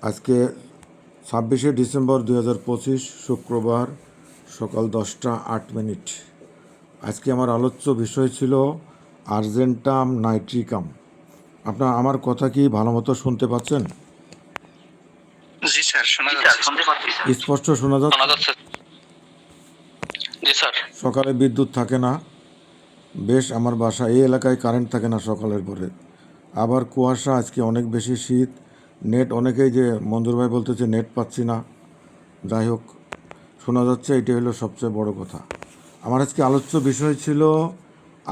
আজকে 26শে ডিসেম্বর 2025 শুক্রবার সকাল 10টা 8 মিনিট। আজকে আমার আলোচ্য বিষয় ছিল আর্জেন্টাম নাইট্রিকাম। আপনার আমার কথা কি ভালো মতো শুনতে পাচ্ছেন? জি স্যার, শোনা যাচ্ছে। স্পষ্ট শোনা শোনা যাচ্ছে? যাচ্ছে। জি স্যার। সকালে বিদ্যুৎ থাকে না, বেশ আমার বাসা এই এলাকায় কারেন্ট থাকে না সকালের পরে, আবার কুয়াশা, আজকে অনেক বেশি শীত। নেট অনেকেই যে মঞ্জুর ভাই বলতেছে নেট পাচ্ছি না, যাই হোক শোনা যাচ্ছে, এটি হলো সবচেয়ে বড় কথা। আমার আজকে আলোচ্য বিষয় ছিল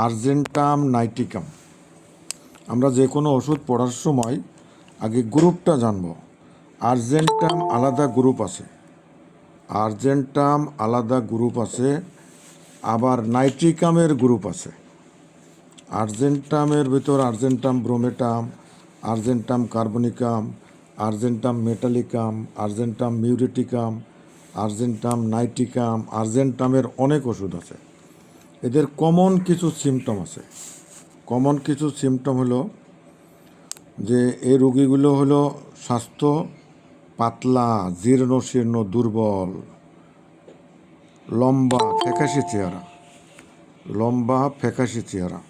আর্জেন্টাম নাইটিকাম। আমরা যে কোনো ওষুধ পড়ার সময় আগে গ্রুপটা জানব। আর্জেন্টাম আলাদা গ্রুপ আছে, আর্জেন্টাম আলাদা গ্রুপ আছে, আবার নাইট্রিকামের গ্রুপ আছে। আর্জেন্টামের ভিতর argentum bromatum, argentum carbonicum, argentum metallicum, argentum muriaticum, argentum nitricum, আর্জেন্টামের অনেক ওষুধ আছে। এদের কমন কিছু সিমটম আছে। কমন কিছু সিমটম হলো যে এই রোগীগুলো হলো স্বাস্থ্য পাতলা, জীর্ণ শীর্ণ, দুর্বল, লম্বা ফ্যাকাশে চেহারা, লম্বা ফ্যাকাশে চেহারা।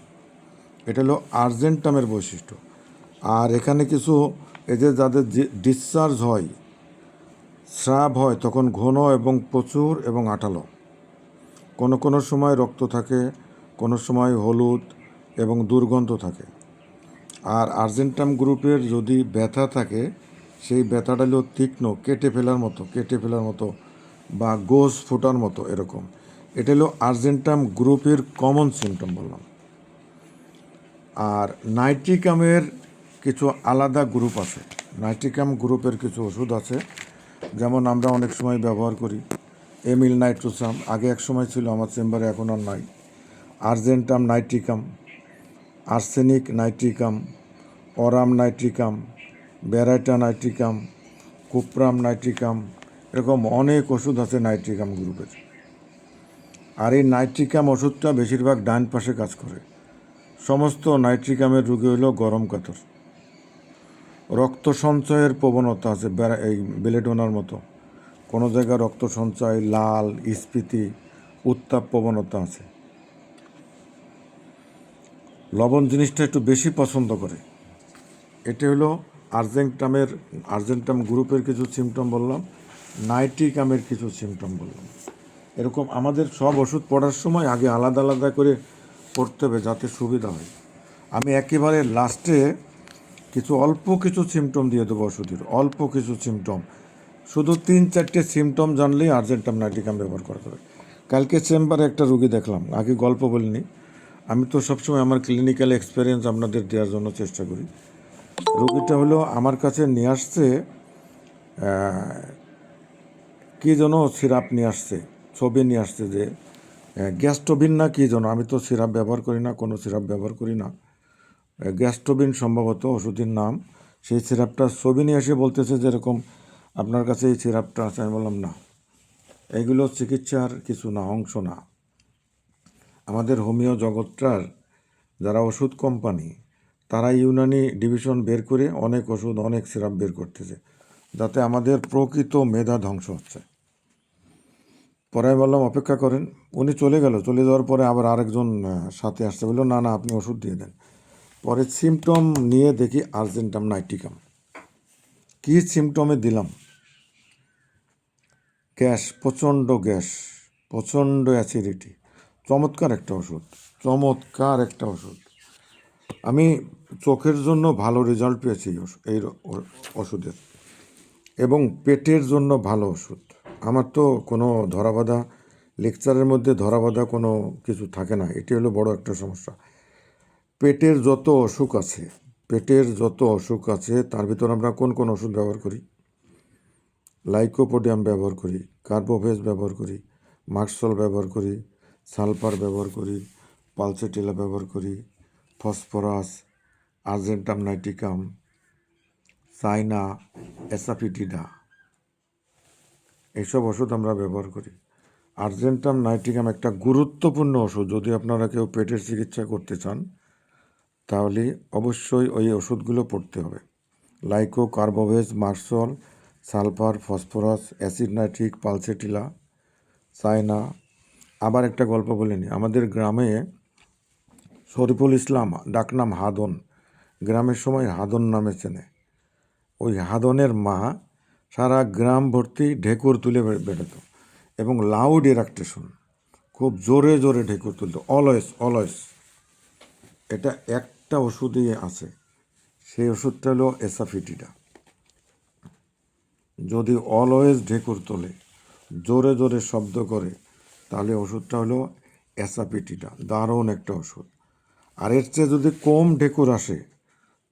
এটা হলো আর্জেন্টামের বৈশিষ্ট্য। আর এখানে কিছু এদের যাদের ডিসচার্জ হয়, স্রাব হয়, তখন ঘন এবং প্রচুর এবং আঠালো। কোনো কোনো সময় রক্ত থাকে, কোনো সময় হলুদ এবং দুর্গন্ধ থাকে। আর আর্জেন্টাম গ্রুপের যদি ব্যথা থাকে, সেই ব্যথাটা হলো তীক্ষ্ণ, কেটে ফেলার মতো বা গোস ফোটার মতো এরকম। এটা হলো আর্জেন্টাম গ্রুপের কমন সিমটম বললাম। আর নাইট্রিকামের কিছু আলাদা গ্রুপ আছে। নাইট্রিকাম গ্রুপের কিছু ওষুধ আছে, যেমন আমরা অনেক সময় ব্যবহার করি এমিল নাইট্রোসাম, আগে এক সময় ছিল আমার চেম্বারে, এখন আর নাই। Argentum nitricum, arsenic nitricum, aurum nitricum, baryta nitricum, cuprum nitricum, এরকম অনেক ওষুধ আছে নাইট্রিকাম গ্রুপের। আর এই নাইট্রিকাম ওষুধটা বেশিরভাগ ডান পাশে কাজ করে। সমস্ত নাইট্রিকামের রোগী হলো গরম কাতর, রক্ত সঞ্চয়ের প্রবণতা আছে, এই বেলেডোনার মতো। কোনো জায়গায় রক্ত সঞ্চয়, লাল, স্ফীতি, উত্তাপ প্রবণতা আছে। লবণ জিনিসটা একটু বেশি পছন্দ করে। এটা হলো আর্জেন্টাম গ্রুপের কিছু সিমটম বললাম, নাইট্রিকামের কিছু সিমটম বললাম। এরকম আমাদের সব ওষুধ পড়ার সময় আগে আলাদা আলাদা করে পড়তে হবে, যাতে সুবিধা হয়। আমি একেবারে লাস্টে অল্প কিছু সিমটম দিয়ে দেবো ওষুধের, অল্প কিছু সিমটম, শুধু 3-4টে সিমটম জানলেই আর্জেন্টাম নাইট্রিকাম ব্যবহার করা যাবে। কালকে চেম্বারে একটা রুগী দেখলাম, আগে গল্প বলিনি, আমি তো সবসময় আমার ক্লিনিক্যাল এক্সপিরিয়েন্স আপনাদের দেওয়ার জন্য চেষ্টা করি। রুগীটা হলো আমার কাছে নিয়ে আসছে, কী যেন সিরাপ নিয়ে আসছে, ছবি নিয়ে আসছে যে গ্যাস্ট্রোবিন না কী যেন, আমি তো সিরাপ ব্যবহার করি না, কোনো সিরাপ ব্যবহার করি না, গ্যাস্ট্রোবিন সম্ভবত ওষুধের নাম। সেই সিরাপটা ছবি নিয়ে এসে বলতেছে যেরকম আপনার কাছে এই সিরাপটা আছে। আমি বললাম না, এইগুলো চিকিৎসার কিছু না, অংশ না। আমাদের হোমিও জগৎটার যারা ওষুধ কোম্পানি, তারা ইউনানি ডিভিশন বের করে অনেক ওষুধ, অনেক সিরাপ বের করতেছে, যাতে আমাদের প্রকৃত মেধা ধ্বংস হচ্ছে। পরে আমি বললাম অপেক্ষা করেন। উনি চলে যাওয়ার পরে আবার আরেকজন সাথে আসতে বললো, না না আপনি ওষুধ দিয়ে দেন। পরে সিমটম নিয়ে দেখি আর্জেন্টাম নাইট্রিকাম। কী সিমটমে দিলাম? গ্যাস, প্রচণ্ড প্রচণ্ড অ্যাসিডিটি। চমৎকার একটা ওষুধ, চমৎকার একটা ওষুধ। আমি চোখের জন্য ভালো রেজাল্ট পেয়েছি এই ওষুধের, এবং পেটের জন্য ভালো ওষুধ। আমার তো কোনো ধরাবাঁধা লেকচারের মধ্যে ধরাবাঁধা কোনো কিছু থাকে না, এটি হলো বড় একটা সমস্যা। পেটের যত অসুখ আছে তার ভিতর আমরা কোন কোন ওষুধ ব্যবহার করি? লাইকোপোডিয়াম ব্যবহার করি, কার্বোভেজ ব্যবহার করি, মার্কসল ব্যবহার করি, সালফার ব্যবহার করি, পালসেটিলা ব্যবহার করি, ফসফরাস, আর্জেন্টাম নাইট্রিকাম, সাইনা, অ্যাসাফিটিডা, এইসব ওষুধ আমরা ব্যবহার করি। আর্জেন্টাম নাইট্রিকাম একটা গুরুত্বপূর্ণ ওষুধ। যদি আপনারা কেউ পেটের চিকিৎসা করতে চান, তাহলে অবশ্যই ওই ওষুধগুলো পড়তে হবে। Lyco, carbo veg, merc sol, sulphur, phosphorus, acid nitric, pulsatilla, China. আবার একটা গল্প বলিনি, আমাদের গ্রামে শরীফুল ইসলাম, ডাকনাম হাদন, গ্রামের সময় হাদন নামে চেনে। ওই হাদনের মা সারা গ্রাম ভর্তি ঢেকুর তুলে বেড়াতো এবং লাউড এরাকটেশন, খুব জোরে জোরে ঢেকুর তুলতো, অলওয়েজ অলওয়েজ। এটা একটা ওষুধই আছে, সেই ওষুধটা হলো এসাফিটিডা। যদি অলওয়েজ ঢেকুর তোলে, জোরে জোরে শব্দ করে, তাহলে ওষুধটা হলো অ্যাসাফিটিডা, দারুণ একটা ওষুধ। আর এর চেয়ে যদি কম ঢেকুর আসে,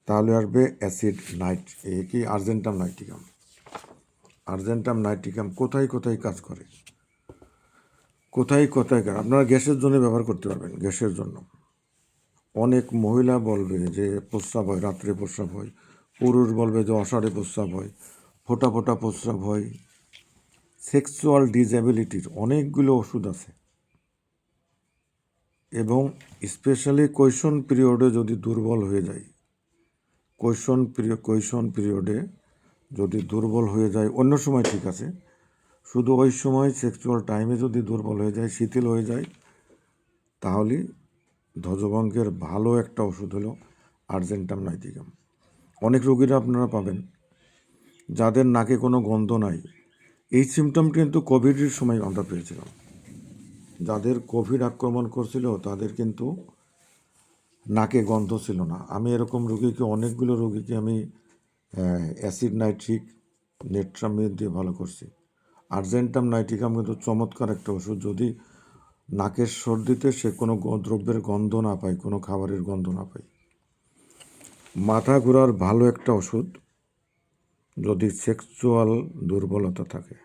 তাহলে আসবে অ্যাসিড নাইট, কি আর্জেন্টাম নাইটিকাম। আর্জেন্টাম নাইটিকাম কোথায় কোথায় কাজ করে, কোথায় কোথায় কাজ। আপনারা গ্যাসের জন্য ব্যবহার করতে পারবেন, গ্যাসের জন্য। অনেক মহিলা বলবে যে প্রস্রাব হয়, রাত্রে প্রস্রাব হয়। পুরুষ বলবে যে অষাঢ়ে প্রস্রাব হয়, ফোঁটা ফোঁটা প্রস্রাব হয়। সেক্সুয়াল ডিসএবিলিটির অনেকগুলো ওষুধ আছে, এবং স্পেশালি কৈশোর পিরিয়ডে যদি দুর্বল হয়ে যায়, কৈশোর পিরিয়ডে যদি দুর্বল হয়ে যায়, অন্য সময় ঠিক আছে, শুধু ওই সময় সেক্সুয়াল টাইমে যদি দুর্বল হয়ে যায়, শিথিল হয়ে যায়, তাহলে ধ্বজভঙ্গের ভালো একটা ওষুধ হলো আর্জেন্টাম নাইটিকাম। অনেক রোগীরা আপনারা পাবেন যাদের নাকে কোনো গন্ধ নাই। এই সিমটমটি কিন্তু কোভিডের সময় আমরা পেয়েছিলাম। যাদের কোভিড আক্রমণ করছিল তাদের কিন্তু নাকে গন্ধ ছিল না। আমি এরকম রোগীকে, অনেকগুলো রোগীকে আমি অ্যাসিড নাইট্রিক, নেট্রামিড দিয়ে ভালো করছি। আর্জেন্টাম নাইটিকাম কিন্তু চমৎকার একটা ওষুধ, যদি নাকের সর্দিতে সে কোনো দ্রব্যের গন্ধ না পায়, কোনো খাবারের গন্ধ না পায়। মাথা ঘোরার ভালো একটা ওষুধ যদি সেক্সুয়াল দুর্বলতা থাকে।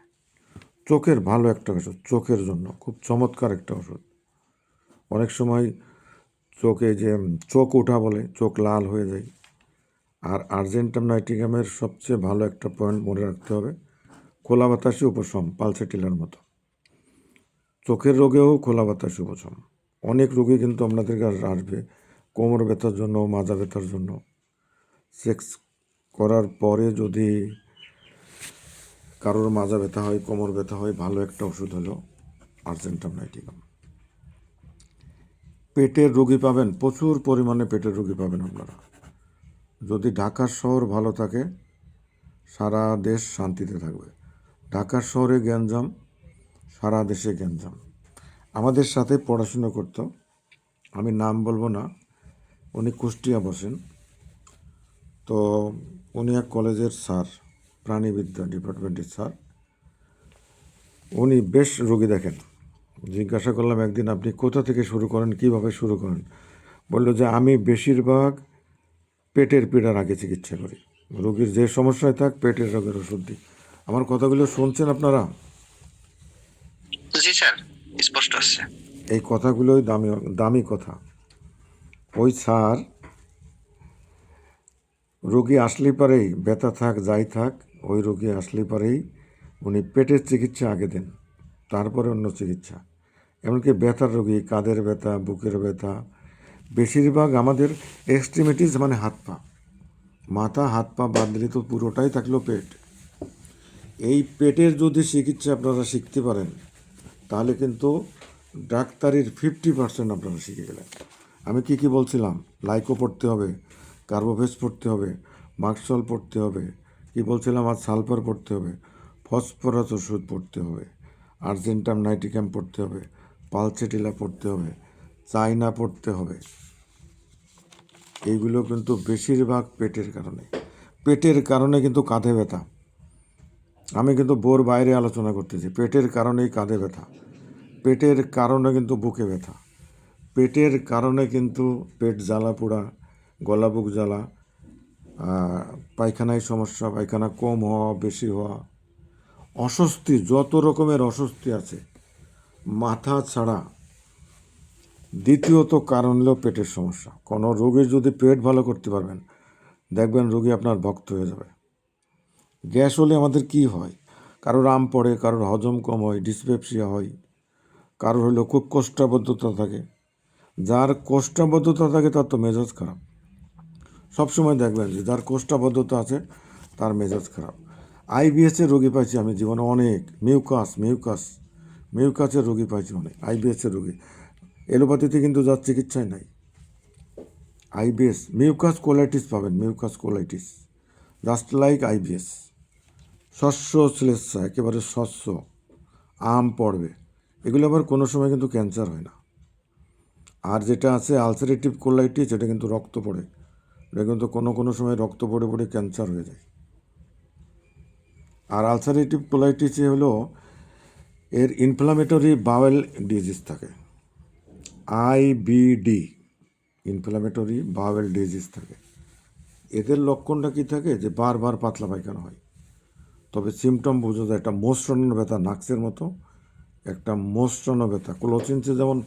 চোখের ভালো একটা ওষুধ, চোখের জন্য খুব চমৎকার একটা ওষুধ। অনেক সময় চোখে যে চোখ ওঠা বলে, চোখ লাল হয়ে যায়। আর আর্জেন্টাম নাইটিকামের সবচেয়ে ভালো একটা পয়েন্ট মনে রাখতে হবে, খোলা বাতাসে উপশম, পালসেটিলার মতো। চোখের রোগেও খোলা বাতাসে উপশম। অনেক রোগী কিন্তু আপনাদের কাছে আসবে কোমর ব্যথার জন্য, মাজা ব্যথার জন্য। সেক্স করার পরে যদি কারোর মাজা ব্যথা হয়, কোমর ব্যথা হয়, ভালো একটা ওষুধ হলো আর্জেন্টাম নাইটিকাম। পেটের রোগী পাবেন, প্রচুর পরিমাণে পেটের রোগী পাবেন আপনারা। যদি ঢাকার শহর ভালো থাকে, সারা দেশ শান্তিতে থাকবে। ঢাকার শহরে গ্যাঞ্জাম, সারা দেশে গ্যাঞ্জাম। আমাদের সাথে পড়াশুনো করতো, আমি নাম বলবো না, উনি কুষ্টিয়া বসেন। তো উনি এক কলেজের স্যার, প্রাণীবিদ্যা ডিপার্টমেন্টের স্যার। উনি বেশ রোগী দেখেন। জিজ্ঞাসা করলাম একদিন, আপনি কোথা থেকে শুরু করেন, কিভাবে শুরু করেন? বললো যে আমি বেশিরভাগ পেটের পীড়ার আগে চিকিৎসা করি। রোগীর যে সমস্যায় থাক, পেটের রোগের ওষুধ দিই। আমার কথাগুলো শুনছেন আপনারা? জি স্যার, স্পষ্ট আছে। এই কথাগুলোই দামি দামি কথা। ওই স্যার রোগী আসলেই পারেই, ব্যথা থাক যাই থাক, ওই রোগী আসলেই পারেই উনি পেটের চিকিৎসা আগে দেন, তারপরে অন্য চিকিৎসা। এমনকি ব্যথার রোগী, কাঁধের ব্যথা, বুকের ব্যথা, বেশিরভাগ আমাদের এক্সট্রিমিটিস মানে হাত পা, মাথা হাত পা বাদ দিলে তো পুরোটাই থাকলো পেট। এই পেটের যদি চিকিৎসা আপনারা শিখতে পারেন, তাহলে কিন্তু ডাক্তারির 50% আপনারা শিখে গেলেন। আমি কি বলছিলাম? লাইকো পড়তে হবে, কার্বোভেজ পড়তে হবে, মার্কসল পড়তে হবে, কি বলছিলাম, আর সালফার পড়তে হবে, ফসফরাস ওষুধ পড়তে হবে, আর্জেন্টাম নাইটিকাম পড়তে হবে, পালসেটিলা পড়তে হবে, চায়না পড়তে হবে। এইগুলো কিন্তু বেশিরভাগ পেটের কারণে। পেটের কারণে কিন্তু কাঁধে ব্যথা, আমি কিন্তু বোর বাইরে আলোচনা করতেছি। পেটের কারণেই কাঁধে ব্যথা, পেটের কারণে কিন্তু বুকে ব্যথা, পেটের কারণে কিন্তু পেট জ্বালা পোড়া, গলা বুক জ্বালা, পায়খানায় সমস্যা, পায়খানা কম হওয়া, বেশি হওয়া, অস্বস্তি, যত রকমের অস্বস্তি আছে মাথা ছাড়া। দ্বিতীয়ত কারণ হলো পেটের সমস্যা। কোনো রোগীর যদি পেট ভালো করতে পারবেন, দেখবেন রোগী আপনার ভক্ত হয়ে যাবে। গ্যাস হলে আমাদের কি হয়? কারোর আম পড়ে, কারোর হজম কম হয়, ডিসপেপসিয়া হয়, কারোর হলো খুব কোষ্ঠবদ্ধতা থাকে। যার কোষ্ঠবদ্ধতা থাকে তার তো মেজাজ খারাপ। সবসময় দেখবেন যে যার কোষ্ঠবদ্ধতা আছে তার মেজাজ খারাপ। আইবিএসের রোগী পাইছি আমি জীবনে অনেক, মিউকাসের রোগী পাইছি অনেক, আইবিএসের রোগী। এলোপ্যাথিতে কিন্তু যার চিকিৎসাই নাই। আইবিএস মিউকাস কোলাইটিস পাবেন, mucus colitis just like IBS. শস্য শ্লেষ্মা, একেবারে শস্য, আম পড়বে, এগুলো আবার কোনো সময় কিন্তু ক্যান্সার হয় না। আর যেটা আছে আলসারেটিভ কোলাইটিস, এটা কিন্তু রক্ত পড়ে, এটা কিন্তু কোনো সময় রক্ত পড়ে পড়ে ক্যান্সার হয়ে যায়। আর আলসারেটিভ কোলাইটিসে হলো এর ইনফ্লামেটরি বাওয়েল ডিজিজ থাকে, আইবিডি, ইনফ্লামেটরি বাওয়েল ডিজিজ থাকে। এদের লক্ষণটা কি থাকে, যে বারবার পাতলা পায়খানা হয়। তবে সিমটম বোঝা যায়, একটা মোচড়ানো ব্যথা নাক্সের মতো, একটা মোচড়ানো ব্যথা, ক্লোচিনসে যেমন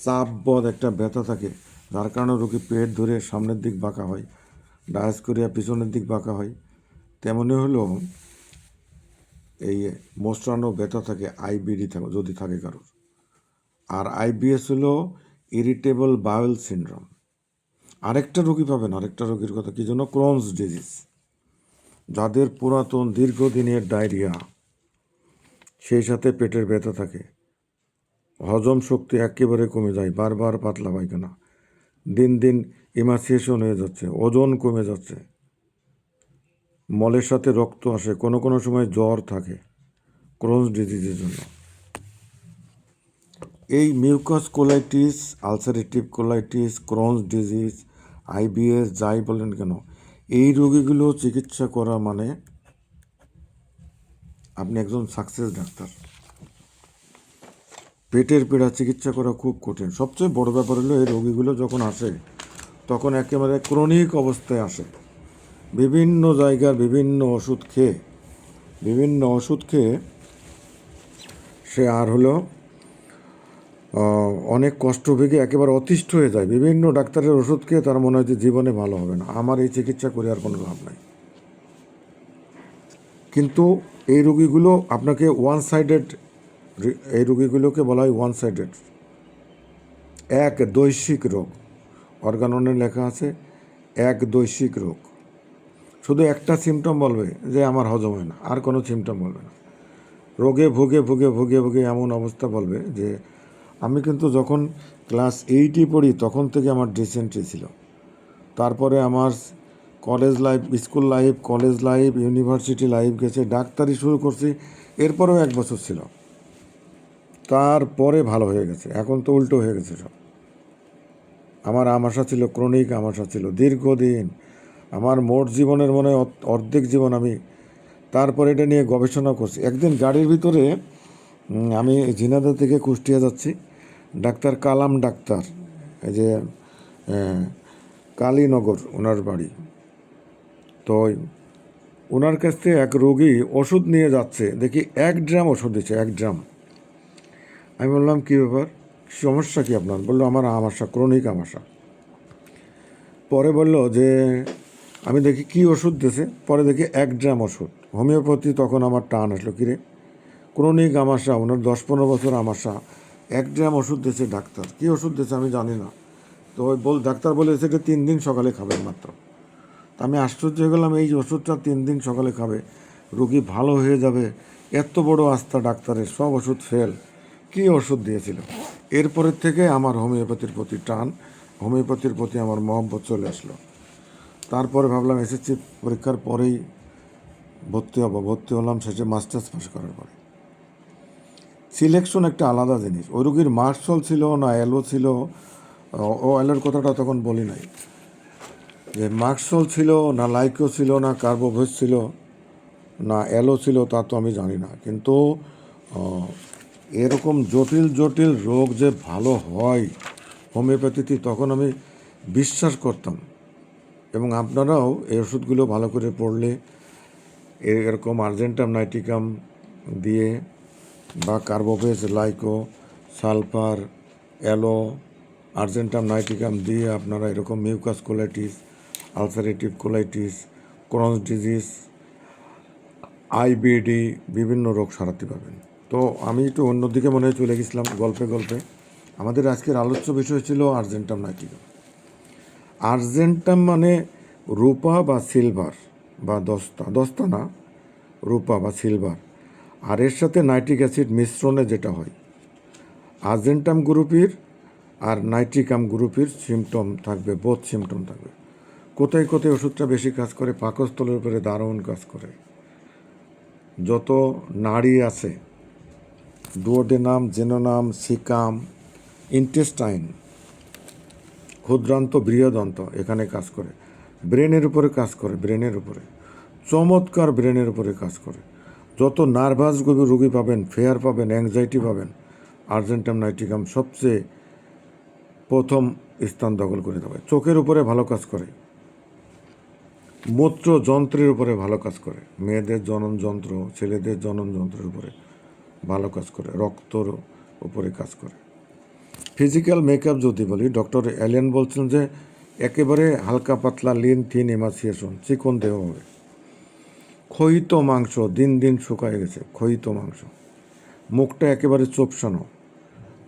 চাপবদ একটা ব্যথা থাকে, যার কারণে রোগী পেট ধরে সামনের দিক বাঁকা হয়, ডায়াসকোরিয়া পিছনের দিক বাঁকা হয়, তেমনি হলো এই মোচড়ানো ব্যথা থাকে, আইবিডি থাকে যদি থাকে কারোর। আর আইবিএস হলো ইরিটেবল বাওয়েল সিনড্রোম। আরেকটা রোগী পাবেন, আরেকটা রোগীর কথা কি জন্য, ক্রোনস ডিজিজ, যাদের পুরাতন দীর্ঘদিনের ডায়রিয়া, সেই সাথে পেটের ব্যথা থাকে, হজম শক্তি একেবারে কমে যায়, বারবার পাতলা পায়খানা, দিন দিন ইমাসিয়েশন হয়ে যাচ্ছে, ওজন কমে যাচ্ছে, মলের সাথে রক্ত আসে, কোনো সময় জ্বর থাকে, ক্রোনস ডিজিজের জন্য। এই mucus colitis, ulcerative colitis, Crohn's disease, IBS, যাই বলেন কেন, এই রোগীগুলো চিকিৎসা করা মানে আপনি একজন সাকসেস ডাক্তার। পেটের পীড়া চিকিৎসা করা খুব কঠিন। সবচেয়ে বড় ব্যাপার হলো এই রোগীগুলো যখন আসে তখন একেবারে ক্রনিক অবস্থায় আসে, বিভিন্ন জায়গার বিভিন্ন ওষুধ খেয়ে সে আর হলো অনেক কষ্ট ভেগে একেবারে অতিষ্ঠ হয়ে যায়। বিভিন্ন ডাক্তারের ওষুধ খেয়ে তার মনে হয় যে জীবনে ভালো হবে না, আমার এই চিকিৎসা করে আর কোনো লাভ নাই। কিন্তু এই রোগীগুলো আপনাকে ওয়ান সাইডেড, এই রোগীগুলোকে বলা হয় ওয়ান সাইডেড, এক দৈশিক রোগ। অর্গাননে লেখা আছে এক দৈশিক রোগ। শুধু একটা সিমটম বলবে যে আমার হজম হয় না, আর কোনো সিমটম বলবে না। রোগে ভুগে এমন অবস্থা বলবে যে আমি কিন্তু যখন ক্লাস 8 পড়ি তখন থেকে আমার ডিসেন্ট্রি ছিল, তারপরে আমার college life, school life, college life, university life গেছে, ডাক্তারি শুরু করছি, এরপরেও 1 বছর ছিল, তারপরে ভালো হয়ে গেছে। এখন তো উল্টো হয়ে গেছে সব। আমার আমাশা ছিল, ক্রনিক আমাশা ছিল দীর্ঘদিন, আমার মোট জীবনের মনে হয় অর্ধেক জীবন আমি তারপরে এটা নিয়ে গবেষণা করছি। একদিন গাড়ির ভিতরে আমি ঝিনাইদহ থেকে কুষ্টিয়া যাচ্ছি, ডাক্তার কালাম ডাক্তার, এই যে কালীনগর ওনার বাড়ি, তো ওনার কাছ থেকে এক রোগী ওষুধ নিয়ে যাচ্ছে, দেখি 1 ড্রাম ওষুধ দিচ্ছে, 1 ড্রাম। আমি বললাম কী ব্যাপার, সমস্যা কি আপনার? বললো আমার আমাশা, ক্রনিক আমাশা। পরে বলল যে আমি দেখি কি ওষুধ দিয়েছে, পরে দেখি 1 ড্রাম ওষুধ, হোমিওপ্যাথি। তখন আমার টান আসলো, কিরে ক্রনিক আমাশা, ওনার 10-15 বছর আমাশা, 1 ড্রাম ওষুধ দিয়েছে ডাক্তার, কী ওষুধ দিয়েছে আমি জানি না। তো ওই ডাক্তার বলেছে এটা 3 দিন সকালে খাবেন মাত্র। তা আমি আশ্চর্য হয়ে গেলাম, এই ওষুধটা 3 দিন সকালে খাবে, রোগী ভালো হয়ে যাবে, এত বড় আস্থা ডাক্তারের, সব ওষুধ ফেল, কী ওষুধ দিয়েছিল। এরপরের থেকে আমার হোমিওপ্যাথির প্রতি টান, হোমিওপ্যাথির প্রতি আমার মহব্বত চলে আসলো। তারপরে ভাবলাম এসএসসি পরীক্ষার পরেই ভর্তি হলাম, শেষে মাস্টার্স পাস করার পরে। সিলেকশন একটা আলাদা জিনিস। ওই রোগীর মার্কসল ছিল না অ্যালো ছিল, ও অ্যালোর কথাটা তখন বলি নাই, যে মার্কসল ছিল না লাইকো ছিল না কার্বোভেজ ছিল না অ্যালো ছিল, তা তো আমি জানি না। কিন্তু এরকম জটিল রোগ যে ভালো হয় হোমিওপ্যাথিতে, তখন আমি বিশ্বাস করতাম। এবং আপনারাও এই ওষুধগুলো ভালো করে পড়লে, এরকম আর্জেন্টাম নাইটিকাম দিয়ে বা carbo veg, lyco, sulphur, aloe, argentum nitricum দিয়ে আপনারা এরকম mucous colitis, ulcerative colitis, Crohn's disease, IBD, বিভিন্ন রোগ সারাতে পারবেন। তো আমি একটু অন্যদিকে মনে হয় চলে গেছিলাম গল্পে। আমাদের আজকের আলোচ্য বিষয় ছিল আর্জেন্টাম নাইটিকাম। আর্জেন্টাম মানে রূপা বা সিলভার বা দস্তা, দস্তা না, রূপা বা সিলভার, আর এর সাথে নাইট্রিক অ্যাসিড মিশ্রণে যেটা হয়, আর্জেন্টাম গ্রুপের আর নাইট্রিকাম গ্রুপের সিমটম থাকবে, বোধ সিমটম থাকবে। কোথায় কোথায় ওষুধটা বেশি কাজ করে? পাকস্থলের উপরে দারুণ কাজ করে। যত নাড়ি আছে, ডুওডেনাম, জেনোনাম, সিকাম, ইন্টেস্টাইন, ক্ষুদ্রান্ত, বৃহদন্ত, এখানে কাজ করে। ব্রেনের উপরে কাজ করে, ব্রেনের উপরে চমৎকার, ব্রেনের উপরে কাজ করে। যত নার্ভাস রোগী পাবেন, ফেয়ার পাবেন, অ্যাংজাইটি পাবেন, আর্জেন্টাম নাইট্রিকাম সবচেয়ে প্রথম স্থান দখল করে দেবে। চোখের উপরে ভালো কাজ করে, মূত্র যন্ত্রের উপরে ভালো কাজ করে, মেয়েদের জনন যন্ত্র, ছেলেদের জনন যন্ত্রের উপরে ভালো কাজ করে, রক্তর উপরে কাজ করে। ফিজিক্যাল মেকআপ যদি বলি, ডক্টর অ্যালেন বলছেন যে একেবারে হালকা পাতলা, লিন থিন এমাসিয়েশন, চিকন দেহ হবে। ক্ষয়িত মাংস, দিন দিন শুকায় গেছে, ক্ষয়িত মাংস। মুখটা একেবারে চোপসানো,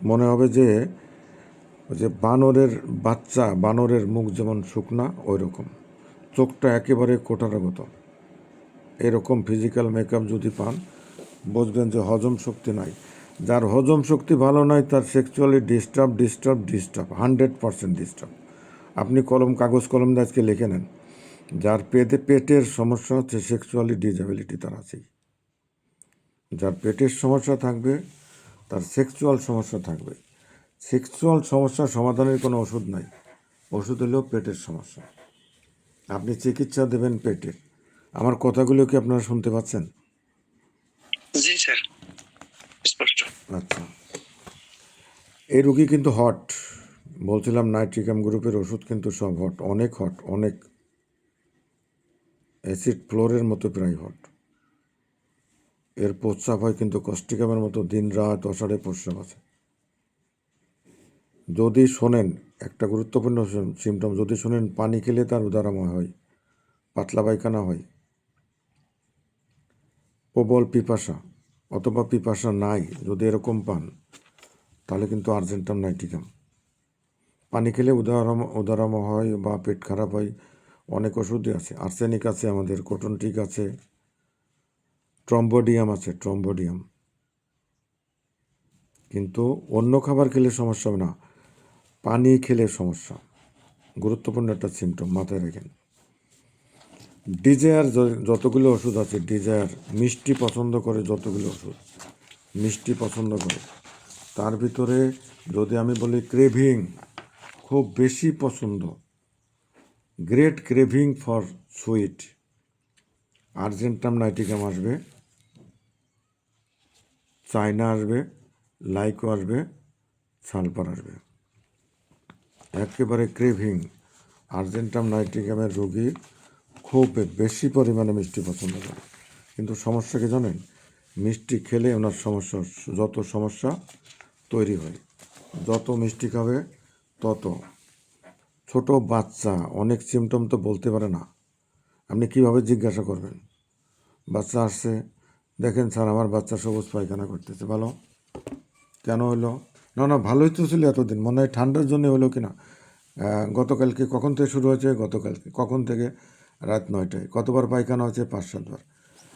মনে হবে যে বানরের বাচ্চা, বানরের মুখ যেমন শুকনা ওই রকম। চোখটা একেবারে কোটারগত। এরকম ফিজিক্যাল মেকআপ যদি পান, বুঝবেন যে হজম শক্তি নাই। যার হজম শক্তি ভালো নয় তার সেক্সুয়ালি ডিস্টার্ব, 100% ডিস্টার্ব। আপনি কাগজ কলম দিয়ে আজকে লিখে নেন, যার পেটের সমস্যা হচ্ছে সেক্সুয়ালি ডিসএবিলিটি তার আছেই। যার পেটের সমস্যা থাকবে তার সেক্সুয়াল সমস্যা থাকবে। সেক্সুয়াল সমস্যা সমাধানের কোনো ওষুধ নাই, ওষুধ হলেও পেটের সমস্যা। আপনি চিকিৎসা দেবেন পেটের। আমার কথাগুলো কি আপনারা শুনতে পাচ্ছেন? জি স্যার, স্পষ্ট। আচ্ছা, এই রুগী কিন্তু হট। বলছিলাম নাইট্রিকাম গ্রুপের ওষুধ কিন্তু সব হট, অনেক হট, অনেক অ্যাসিড ফ্লোরের মতো প্রায় হট। এর প্রস্রাব হয় কিন্তু কস্টিকামের মতো, দিন রাত অসাড়ে প্রস্রাব আছে। যদি শোনেন, একটা গুরুত্বপূর্ণ সিমটম, যদি শোনেন পানি খেলে তার উদারাময় হয়, পাতলা পায়খানা হয়, প্রবল পিপাসা অথবা পিপাসা নাই, যদি এরকম পান তাহলে কিন্তু আর্জেন্টাম নাইট্রিকাম। পানি খেলে উদারাম হয় বা পেট খারাপ হয়, অনেক ওষুধই আছে। আর্সেনিক আছে আমাদের, কোটনটিক আছে, ট্রম্বোডিয়াম আছে, ট্রম্বোডিয়াম। কিন্তু অন্য খাবার খেলে সমস্যা হবে না, পানি খেলে সমস্যা। গুরুত্বপূর্ণ একটা সিমটম, মাথায় রাখেন। ডিজায়ার, যতগুলো ওষুধ আছে, ডিজায়ার মিষ্টি পছন্দ করে, যতগুলো ওষুধ মিষ্টি পছন্দ করে, তার ভিতরে যদি আমি বলি ক্রেভিং, খুব বেশি পছন্দ, great craving for sweet, Argentum nitricum আসবে, চায়না আসবে, লাইকো আসবে, সালফার আসবে। একেবারে ক্রেভিং, আর্জেন্টাম নাইট্রিকামের রোগী খুব বেশি পরিমাণে মিষ্টি পছন্দ করে। কিন্তু সমস্যা কি জানেন? মিষ্টি খেলে ওনার সমস্যা, যত সমস্যা তৈরি হয়, যত মিষ্টি খাবে তত। ছোট বাচ্চা অনেক সিমটম তো বলতে পারে না, আপনি কিভাবে জিজ্ঞাসা করবেন? বাচ্চা আসছে, দেখেন স্যার আমার বাচ্চা সবুজ পায়খানা করতেছে, ভালো কেন হলো? না না, ভালোই তো ছিল এতদিন, মনে হয় ঠান্ডার জন্য হলো কিনা। গতকালকে কখন থেকে শুরু হয়েছে? গতকালকে কখন থেকে? রাত 9টায়। কতবার পায়খানা হয়েছে? 5-7 বার।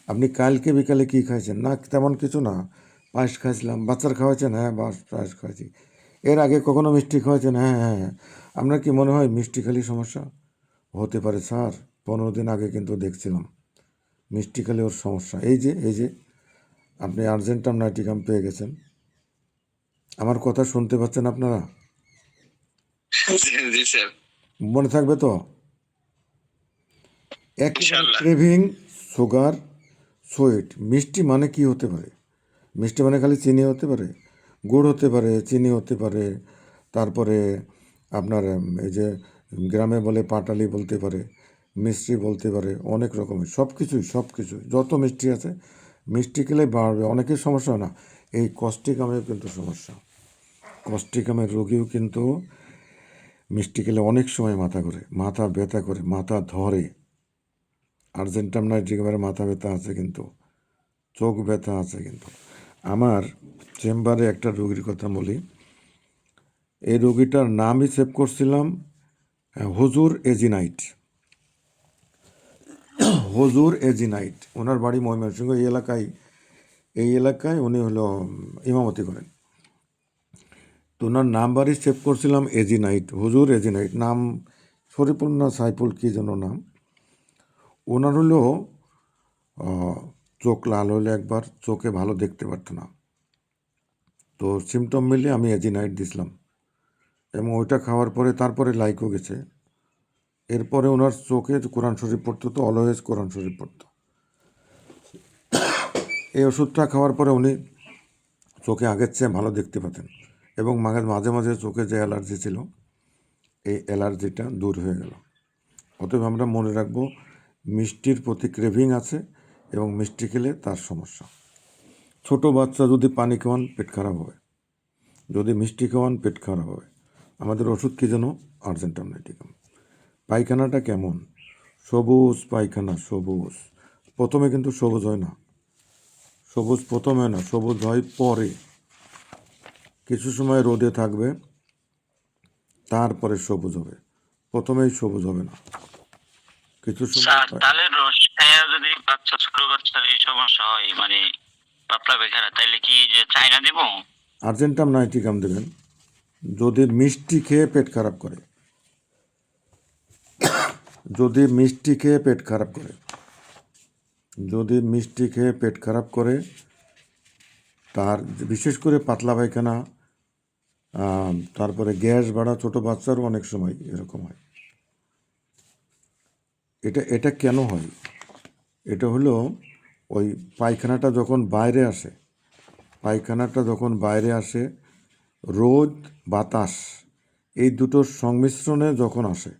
আপনি কালকে বিকালে কি খাইছেন? না তেমন কিছু না, পায়েস খাইছিলাম। বাচ্চার খাওয়াইছেন? হ্যাঁ, পায়েস খাওয়াইছি। এর আগে কখনো মিষ্টি খাওয়াইছেন? হ্যাঁ হ্যাঁ হ্যাঁ। আপনার কি মনে হয় মিষ্টি খেলেই সমস্যা? হতে পারে স্যার, 15 দিন আগে কিন্তু দেখছিলাম মিষ্টি খেলে ওর সমস্যা। এই যে আপনি আর্জেন্টাম নাইট্রিকাম পেয়ে গেছেন। আমার কথা শুনতে পাচ্ছেন আপনারা? জি স্যার, মনে থাকবে তো? একেবারে ক্রেভিং, সুগার, সুইট। মিষ্টি মানে কি হতে পারে? মিষ্টি মানে খালি চিনি হতে পারে, গুড় হতে পারে, চিনি হতে পারে, তারপরে আপনার এই যে গ্রামে বলে পাটালি বলতে পারে, মিষ্টি বলতে পারে, অনেক রকমের, সব কিছুই যত মিষ্টি আছে, মিষ্টি খেলে বাড়বে। অনেকের সমস্যা হয় না, এই কস্টিকামেও কিন্তু সমস্যা। কস্টিকামের রোগীও কিন্তু মিষ্টি খেলে অনেক সময় মাথা ঘোরে, মাথা ব্যথা করে, মাথা ধরে। আর্জেন্টাম নাইট্রিকামের মাথা ব্যথা আছে কিন্তু, চোখ ব্যথা আছে কিন্তু। আমার চেম্বারে একটা রোগীর কথা বলি, এই রোগীটার নামই সেভ করছিলাম হুজুর এজিনাইট। হুজুর এজিনাইট, ওনার বাড়ি ময়মনসিংহ। এই এলাকায় উনি হলো ইমামতি করেন। তো ওনার নাম্বারই সেভ করছিলাম এজিনাইট, হুজুর এজিনাইট। নাম শরীফুল না সাইফুল কী যেন নাম। ওনার হলো চোখ লাল হলে একবার চোখে ভালো দেখতে পারত না। তো সিমটম মিলিয়ে আমি এজিনাইট দিছিলাম, এবং ওইটা খাওয়ার পরে তারপরে লাইকও গেছে। এরপরে ওনার চোখে কোরআন শরীফ পড়তো, তো অলওয়েজ কোরআন শরীফ পড়তো। এই ওষুধটা খাওয়ার পরে উনি চোখে আগের চেয়ে ভালো দেখতে পেতেন, এবং মাঝে মাঝে চোখে যে অ্যালার্জি ছিল এই অ্যালার্জিটা দূর হয়ে গেল। অতএব আমরা মনে রাখবো, মিষ্টির প্রতি ক্রেভিং আছে, এবং মিষ্টি খেলে তার সমস্যা। ছোট বাচ্চা যদি পানি খাওয়ান পেট খারাপ হবে, যদি মিষ্টি খাওয়ান পেট খারাপ হবে। আমাদের ওষুধ কী যেন? আর্জেন্টাম নাইটিকাম। পায়খানাটা কেমন? সবুজ পায়খানা, সবুজ। প্রথমে কিন্তু সবুজ হয় না, সবুজ প্রথমে হয় না, সবুজ হয় পরে। কিছু সময় রোদে থাকবে, তারপরে সবুজ হবে, প্রথমেই সবুজ হবে না। কিছু সময় স্যার তালের রস খাইয়া যদি বাচ্চা, ছোট বাচ্চার এই সমস্যা হয়, মানে পাতলা পায়খানা, তাইলে কি যে চাইনা দিব? আর্জেন্টাম নাইটিকাম দেবেন। যদি মিষ্টি খেয়ে পেট খারাপ করে, যদি মিষ্টি খেয়ে পেট খারাপ করে, যদি মিষ্টি খেয়ে পেট খারাপ করে, তার বিশেষ করে পাতলা পায়খানা, তারপরে গ্যাস বাড়া, ছোটো বাচ্চারও অনেক সময় এরকম হয়। এটা কেন হয়? এটা হলো ওই পায়খানাটা যখন বাইরে আসে, পায়খানাটা যখন বাইরে আসে, রোদ বাতাস এই দুটোর সংমিশ্রণে যখন আসে,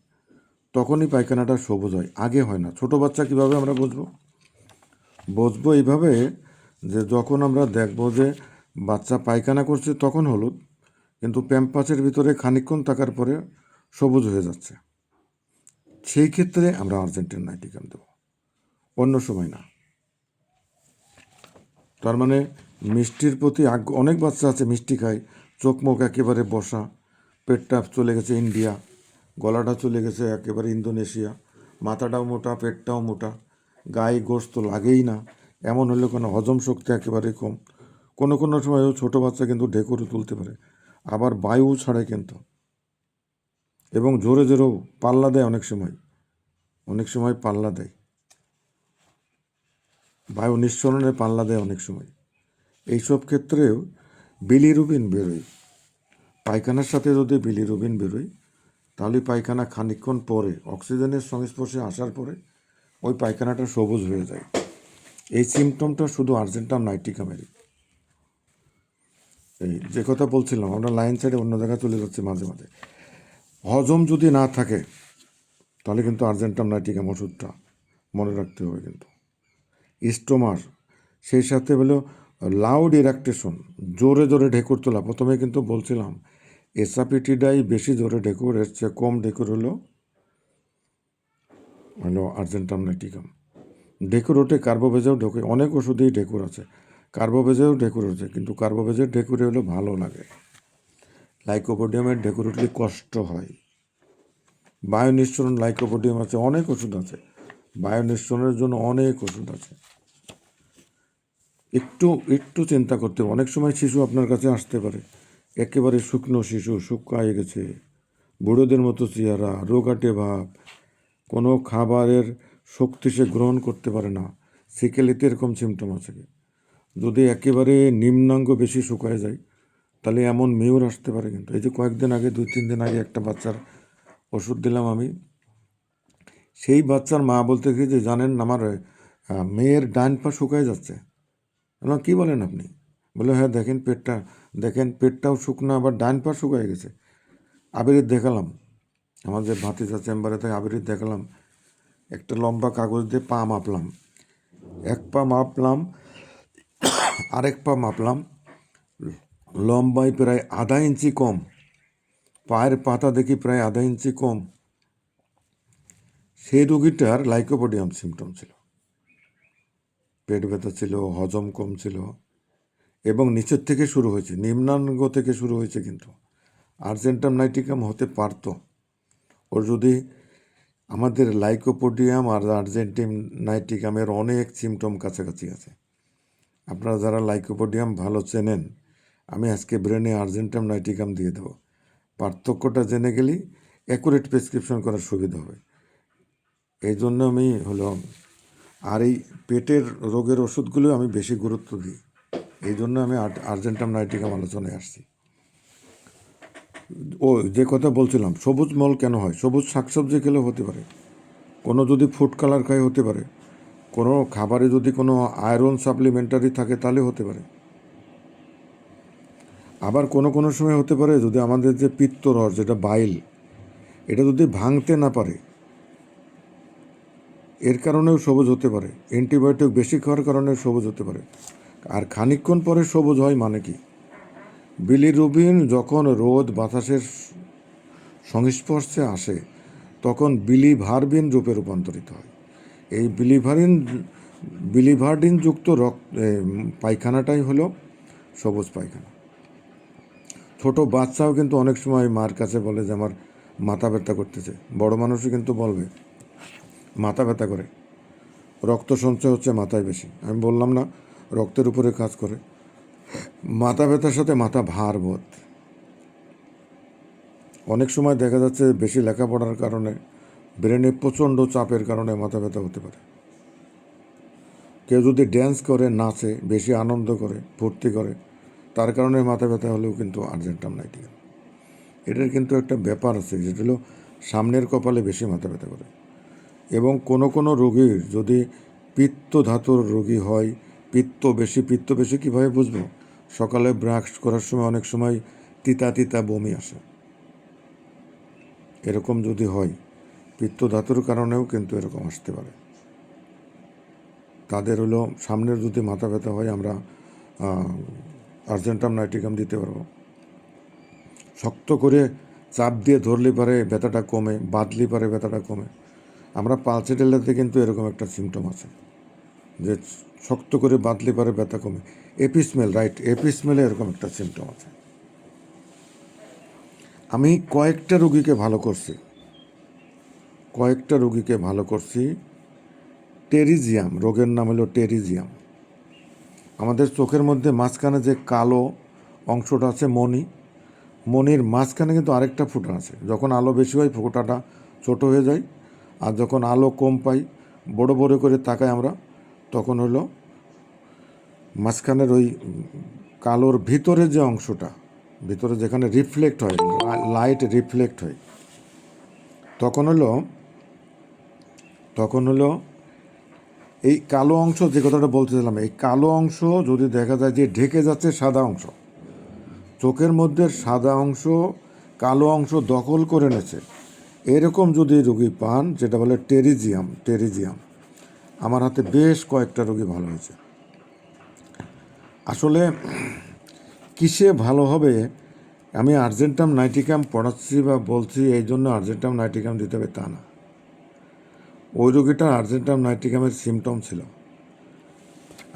তখনই পায়খানাটা সবুজ হয়, আগে হয় না। ছোটো বাচ্চা কীভাবে আমরা বুঝবো এইভাবে, যে যখন আমরা দেখবো যে বাচ্চা পায়খানা করছে তখন হলুদ, কিন্তু প্যাম্পাসের ভিতরে খানিকক্ষণ থাকার পরে সবুজ হয়ে যাচ্ছে, সেই ক্ষেত্রে আমরা আর্জেন্টিন নাইটিকাম দেবো, অন্য সময় না। তার মানে মিষ্টির প্রতি অনেক বাচ্চা আছে মিষ্টি খায়, চোখ মুখ একেবারে বসা, পেটটা চলে গেছে ইন্ডিয়া, গলাটা চলে গেছে একেবারে ইন্দোনেশিয়া, মাথাটাও মোটা, পেটটাও মোটা, গায়ে গোস্ত লাগেই না। এমন হলে কোনো হজম শক্তি একেবারে কম। কোনো কোনো সময় ছোটো বাচ্চা কিন্তু ঢেকুরে তুলতে পারে, আবার বায়ু ছাড়ে কিন্তু, এবং জোরে জোরেও পাল্লা দেয়, অনেক সময় পাল্লা দেয়, বায়ু নিঃসরণে পাল্লা দেয় অনেক সময়। এইসব ক্ষেত্রেও বিলিরুবিন বেরোয়, পায়খানার সাথে যদি বিলিরুবিন বেরোয়, তাহলে পায়খানা খানিকক্ষণ পরে অক্সিজেনের সংস্পর্শে আসার পরে ওই পায়খানাটা সবুজ হয়ে যায়। এই সিমটমটা শুধু আর্জেন্টাম নাইটিকামেরই। এই যে কথা বলছিলাম, আমরা লাইন সাইডে অন্য জায়গায় চলে যাচ্ছি মাঝে মাঝে। হজম যদি না থাকে, তাহলে কিন্তু আর্জেন্টাম নাইটিকাম ওষুধটা মনে রাখতে হবে। কিন্তু স্টোমার, সেই সাথে হলো লাউড ইরাকটেশন, জোরে জোরে ঢেকুর তোলা। প্রথমে কিন্তু বলছিলাম এসাপিটিডাই বেশি জোরে ঢেকুর, এর চেয়ে কম ঢেকুর হলো আর্জেন্টাম নাইটিকাম। ঢেকুর ওঠে, কার্বোভেজেও ঢোকে, অনেক ওষুধেই ঢেকুর আছে, কার্বোভেজেও ঢেকুর আছে, কিন্তু কার্বোভেজের ঢেকুরে হলো ভালো লাগে। লাইকোপোডিয়ামের ঢেকুর উঠলে কষ্ট হয়। বায়ু নিঃসরণ লাইকোপোডিয়াম আছে, অনেক ওষুধ আছে, বায়ু নিঃসরণের জন্য অনেক ওষুধ আছে। একটু চিন্তা করতে হবে। অনেক সময় শিশু আপনার কাছে আসতে পারে, একেবারে শুকনো শিশু, শুকায় গেছে, বুড়োদের মতো চেহারা, রোগাটে ভাব, কোনো খাবারের শক্তি সে গ্রহণ করতে পারে না। সিকেলিতে এরকম সিমটম আছে। যদি একেবারে নিম্নাঙ্গ বেশি শুকায় যায়, তাহলে এমন মেয়র আসতে পারে। কিন্তু এই যে কয়েকদিন আগে, 2-3 দিন আগে একটা বাচ্চার ওষুধ দিলাম আমি, সেই বাচ্চার মা বলতে কি যে জানেন আমার মেয়ের ডান পা শুকায় যাচ্ছে। বললাম কী বলেন আপনি? বলে হ্যাঁ দেখেন পেটটাও শুকনো, আবার ডান পা শুকায় গেছে। আবিরের দেখালাম, আমাদের ভাতিজা চেম্বারে থেকে আবিরের দেখালাম, একটা লম্বা কাগজ দিয়ে পা মাপলাম, এক পা মাপলাম, আরেক পা মাপলাম, লম্বায় প্রায় আধা ইঞ্চি কম, পায়ের পাতা দেখি প্রায় আধা ইঞ্চি কম। সেই রোগীটার লাইকোপোডিয়াম সিমটম ছিল, পেট ব্যথা ছিল, হজম কম ছিল, এবং নিচের থেকে শুরু হয়েছে, নিম্নাঙ্গ থেকে শুরু হয়েছে। কিন্তু আর্জেন্টাম নাইটিকাম হতে পারত, ওর যদি আমাদের লাইকোপোডিয়াম আর আর্জেন্টিনাইটিকামের অনেক সিমটম কাছাকাছি আছে। আপনারা যারা লাইকোপোডিয়াম ভালো চেনেন, আমি আজকে ব্রেনে আর্জেন্টাম নাইটিকাম দিয়ে দেবো। পার্থক্যটা জেনে গেলেই অ্যাকুরেট প্রেসক্রিপশন করার সুবিধা হবে। এই জন্য আমি আর এই পেটের রোগের ওষুধগুলো আমি বেশি গুরুত্ব দিই। এই জন্য আমি আর্জেন্টাম নাইটিকাম আলোচনায় আসছি। ও যে কথা বলছিলাম, সবুজ মল কেন হয়? সবুজ শাকসবজি খেলেও হতে পারে, কোনো যদি ফুড কালার খাই হতে পারে, কোনো খাবারে যদি কোনো আয়রন সাপ্লিমেন্টারি থাকে তাহলে হতে পারে। আবার কোনো কোনো সময় হতে পারে যদি আমাদের যে পিত্তরস, যেটা বাইল, এটা যদি ভাঙতে না পারে, এর কারণেও সবুজ হতে পারে। অ্যান্টিবায়োটিক বেশি খাওয়ার কারণে সবুজ হতে পারে। আর খানিকক্ষণ পরে সবুজ হয় মানে কি? বিলিরুবিন যখন রোদ বাতাসের সংস্পর্শে আসে তখন বিলিভারবিন রূপে রূপান্তরিত হয়। এই বিলিভারডিন যুক্ত পায়খানাটাই হলো সবুজ পায়খানা। ছোট বাচ্চাও কিন্তু অনেক সময় মার কাছে বলে যে আমার মাথা ব্যথা করতেছে। বড় মানুষও কিন্তু বলবে মাথা ব্যথা করে, রক্ত সঞ্চয় হচ্ছে মাথায় বেশি। আমি বললাম না, রক্তের উপরে কাজ করে। মাথা ব্যথার সাথে মাথা ভার বোধ। অনেক সময় দেখা যাচ্ছে বেশি লেখাপড়ার কারণে, ব্রেনে প্রচণ্ড চাপের কারণে মাথা ব্যথা হতে পারে। কেউ যদি ড্যান্স করে, নাচে, বেশি আনন্দ করে, ফুর্তি করে, তার কারণে মাথা ব্যথা হলেও কিন্তু আর্জেন্টাম নাইটিকাম। এটার কিন্তু একটা ব্যাপার আছে, যেটা হলো সামনের কপালে বেশি মাথা ব্যথা করে। এবং কোনো কোনো রোগীর যদি পিত্ত ধাতুর রোগী হয়, পিত্ত বেশি কীভাবে বুঝবো? সকালে ব্রাশ করার সময় অনেক সময় তিতা তিতা বমি আসে। এরকম যদি হয়, পিত্ত ধাতুর কারণেও কিন্তু এরকম আসতে পারে। তাদের সামনের যদি মাথা ব্যথা হয়, আমরা আর্জেন্টাম নাইটিকাম দিতে পারবো। শক্ত করে চাপ দিয়ে ধরলে পারে ব্যথাটা কমে, বাঁধলে পারে ব্যথাটা কমে। আমরা পালসেটেলাতে কিন্তু এরকম একটা সিমটম আছে যে শক্ত করে বাঁধলে পারে ব্যথা কমে। এপিস্মেল, রাইট, এপিস্মেলে এরকম একটা সিমটম আছে। আমি কয়েকটা রোগীকে ভালো করছি। টেরিজিয়াম রোগের নাম হলো টেরিজিয়াম। আমাদের চোখের মধ্যে মাঝখানে যে কালো অংশটা আছে, মনির মাঝখানে কিন্তু আরেকটা ফুটা আছে। যখন আলো বেশি হয় ফুটাটা ছোট হয়ে যায়, আর যখন আলো কম পাই, বড় বড় করে তাকাই আমরা, তখন মাঝখানের ওই কালোর ভিতরে যে অংশটা, ভিতরে যেখানে রিফ্লেক্ট হয়, লাইট রিফ্লেক্ট হয়, তখন হলো এই কালো অংশ, যে কথাটা বলতেছিলাম, এই কালো অংশ যদি দেখা যায় যে ঢেকে যাচ্ছে সাদা অংশ, চোখের মধ্যে সাদা অংশ কালো অংশ দখল করে নেছে, এরকম যদি রোগী পান, যেটা বলে টেরিজিয়াম, আমার হাতে বেশ কয়েকটা রোগী ভালো হয়েছে। আসলে কিসে ভালো হবে? আমি আর্জেন্টাম নাইটিকাম পড়াচ্ছি বা বলছি এই জন্য আর্জেন্টাম নাইটিকাম দিতে হবে তা না। ওই রোগীটার আর্জেন্টাম নাইটিকামের সিমটম ছিল।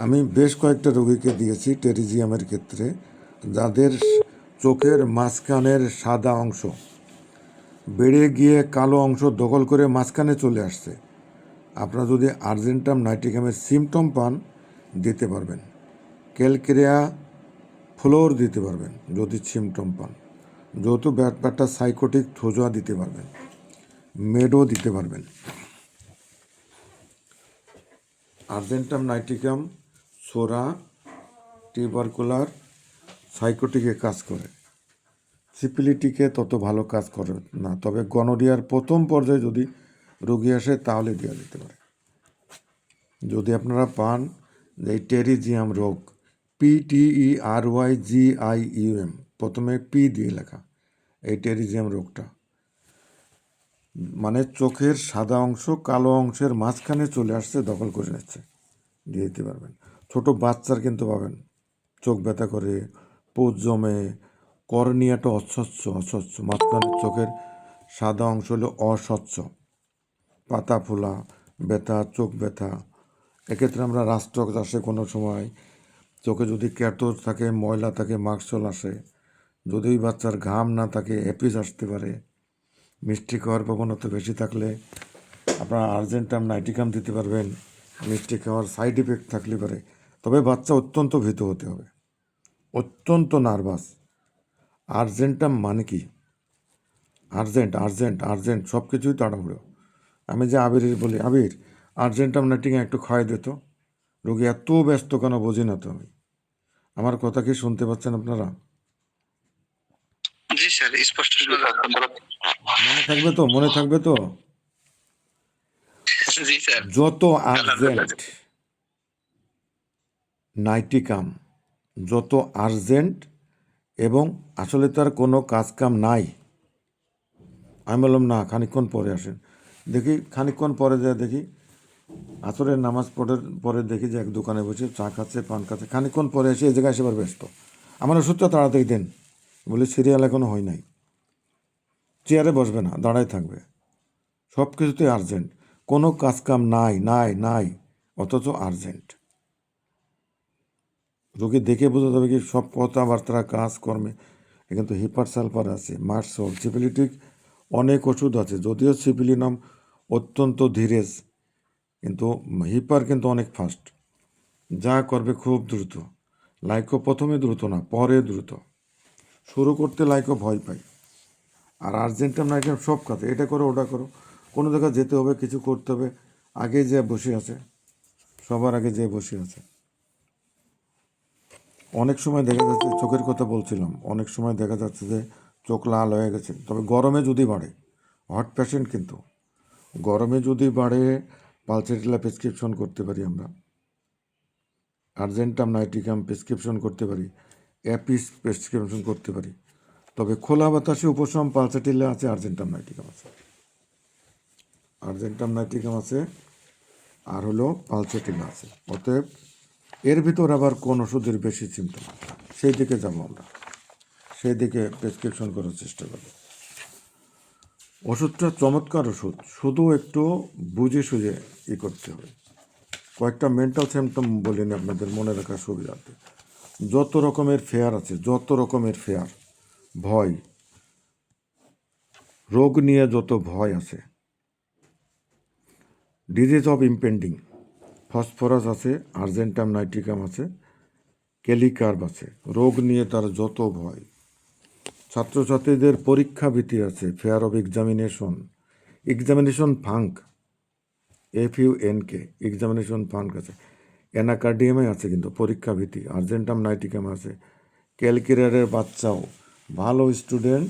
আমি বেশ কয়েকটা রোগীকে দিয়েছি টেরিজিয়ামের ক্ষেত্রে, যাদের চোখের মাঝখানের সাদা অংশ বেড়ে গিয়ে কালো অংশ দখল করে মাঝখানে চলে আসছে। আপনারা যদি আর্জেন্টাম নাইটিকামের সিমটম পান, দিতে পারবেন। ক্যালকেরিয়া ফ্লোর দিতে পারবেন যদি সিমটম পান। যেহেতু ব্যাপারটা সাইকোটিক, থোজোয়া দিতে পারবেন, মেডো দিতে পারবেন। আর্জেন্টাম নাইটিকাম সোরা টিউবারকুলার সাইকোটিকে কাজ করে, সিপিলিটিকে তত ভালো কাজ করে না। তবে গনোরিয়ার প্রথম পর্যায়ে যদি রোগী আসে তাহলে দেওয়া যেতে পারে। যদি আপনারা পান যে এই টেরিজিয়াম রোগ, PTERYGIUM, প্রথমে পি দিয়ে লেখা, এই টেরিজিয়াম রোগটা মানে চোখের সাদা অংশ কালো অংশের মাঝখানে চলে আসছে, দখল করে নিচ্ছে, দিয়ে দিতে পারবেন। ছোট বাচ্চার কিন্তু পাবেন, চোখ ব্যথা করে, পোজ জমে, কর্নিয়াটা অস্বচ্ছ, মাঝখানে চোখের সাদা অংশ হলো অস্বচ্ছ, পাতা ফোলা, ব্যথা, চোখ ব্যথা। এক্ষেত্রে আমরা রাস্টক আসে, কোনো সময় চোখে যদি ক্যাটোজ থাকে, ময়লা থাকে, মার্কসল আসে। যদি ওই বাচ্চার ঘাম না থাকে, অ্যাপিস আসতে পারে। মিষ্টি খাওয়ার প্রবণতা বেশি থাকলে আপনারা আর্জেন্টাম নাইটিকাম দিতে পারবেন, মিষ্টি খাওয়ার সাইড ইফেক্ট থাকলে পারে। তবে বাচ্চা অত্যন্ত ভীত হতে হবে, অত্যন্ত নার্ভাস। আর্জেন্টাম মানে কি? আর্জেন্ট আর্জেন্ট আর্জেন্ট সব কিছুই তাড়াহুড়ো। আমি যে আবিরের বলি, আবির আর্জেন্টাম নাইটিকাম একটু খাওয়াই দিত, রোগী এত ব্যস্ত কেন বুঝি না তো আমি। আমার কথা কি শুনতে পাচ্ছেন আপনারা? জি স্যার, স্পষ্ট শোনা যাচ্ছে। মনে থাকবে তো, মনে থাকবে তো? জি স্যার। যত আর্জেন্ট নাইটিকাম, যত আর্জেন্ট এবং আসলে তার কোনো কাজ কাম নাই। আমি বললাম না, খানিকক্ষণ পরে আসেন। দেখি খানিকক্ষণ পরে যায় দেখি আসরের নামাজ পরে দেখি যে এক দোকানে বসে চা খাচ্ছে, পান খাচ্ছে। খানিকক্ষণ পরে এসে এই জায়গায় এসে আবার ব্যস্ত, আমার ওষুধটা তাড়াতাড়ি দেন। বলি সিরিয়াল এখনো হয় নাই। চেয়ারে বসবে না, দাঁড়ায় থাকবে। সব কিছুতেই আর্জেন্ট, কোনো কাজ কাম নাই নাই নাই, অথচ আর্জেন্ট। রোগী দেখে বোঝা যাবে কি সব কথাবার্তা কাজ কর্মে। কিন্তু হিপার সালফার আছে, মার্সল, সিপিলিটিক অনেক ওষুধ আছে। যদিও সিপিলিনাম অত্যন্ত ধীরেজ, কিন্তু হিপার কিন্তু অনেক ফাস্ট, যা করবে খুব দ্রুত। লাইকো প্রথমে দ্রুত না, পরে দ্রুত। শুরু করতে লাইকো ভয় পায়। আর আর্জেন্টাম নাইটাম সব কাজে, এটা করো ওটা করো, কোনো জায়গায় যেতে হবে, কিছু করতে হবে, আগে যে বসে আছে, সবার আগে যে বসে আছে। অনেক সময় দেখা যাচ্ছে, চোখের কথা বলছিলাম, অনেক সময় দেখা যাচ্ছে যে চোখ লাল হয়ে গেছে। তবে গরমে যদি বাড়ে, হট পেশেন্ট কিন্তু গরমে যদি বাড়ে পালসেটিলা প্রেসক্রিপশন করতে পারি আমরা, আর্জেন্টাম নাইটিকাম প্রেসক্রিপশন করতে পারি, অ্যাপিস প্রেসক্রিপশন করতে পারি। তবে খোলা বাতাসে উপশম পালসেটিলা আছে, আর্জেন্টাম নাইটিকাম আছে, আর্জেন্টাম নাইটিকাম আছে, আর হলো পালসেটিলা আছে। অতএব এর ভিতর আবার কোন ওষুধের বেশি সিমটম, সেই দিকে যাবো আমরা, সেই দিকে প্রেসক্রিপশন করার চেষ্টা করব। ওষুধটা চমৎকার ওষুধ, শুধু একটু বুঝে সুঝে করতে হবে। কয়েকটা মেন্টাল সিমটম বলিনি আপনাদের মনে রাখার সুবিধার্থে। যত রকমের ফেয়ার আছে, যত রকমের ফেয়ার, ভয়, রোগ নিয়ে যত ভয় আছে, ডিজিজ অফ ইম্পেন্ডিং, ফসফরাস আছে, আর্জেন্টাম নাইট্রিকাম আছে, ক্যালিকার্ব আছে, রোগ নিয়ে তার যত ভয়। ছাত্রছাত্রীদের পরীক্ষা ভীতি আছে, fair of examination funk, FUNK, examination funk আছে। অ্যানাকার্ডিয়ামে আছে কিন্তু পরীক্ষা ভীতি, আর্জেন্টাম নাইটিকাম আছে। ক্যালকিরিয়ারের বাচ্চাও ভালো স্টুডেন্ট,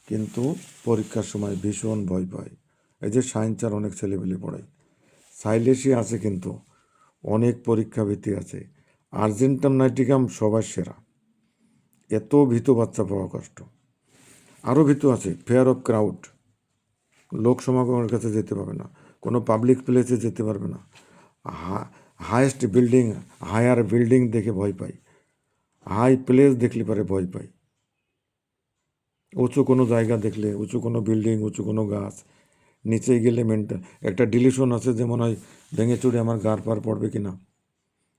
কিন্তু পরীক্ষার সময় ভীষণ ভয় পায়। এই যে সায়েন্সের অনেক ছেলেপেলে পড়ায়, সাইলেসি আছে কিন্তু অনেক পরীক্ষা ভীতি আছে। আর্জেন্টাম নাইটিকাম সবার সেরা, এত ভীত বাচ্চা পাওয়া কষ্ট। আরও ভীত আছে ফেয়ার অফ ক্রাউড, লোক সমাগমের কাছে যেতে পারবে না, কোনো পাবলিক প্লেসে যেতে পারবে না। হাইয়েস্ট বিল্ডিং, হায়ার বিল্ডিং দেখে ভয় পাই, হাই প্লেস দেখলে পারে ভয় পাই। উঁচু কোনো জায়গা দেখলে, উঁচু কোনো বিল্ডিং, উঁচু কোনো গাছ, নিচে গেলে মেন্টাল একটা ডিলিশন আছে যে মনে হয় ভেঙে চুরে আমার গার পার পড়বে কিনা,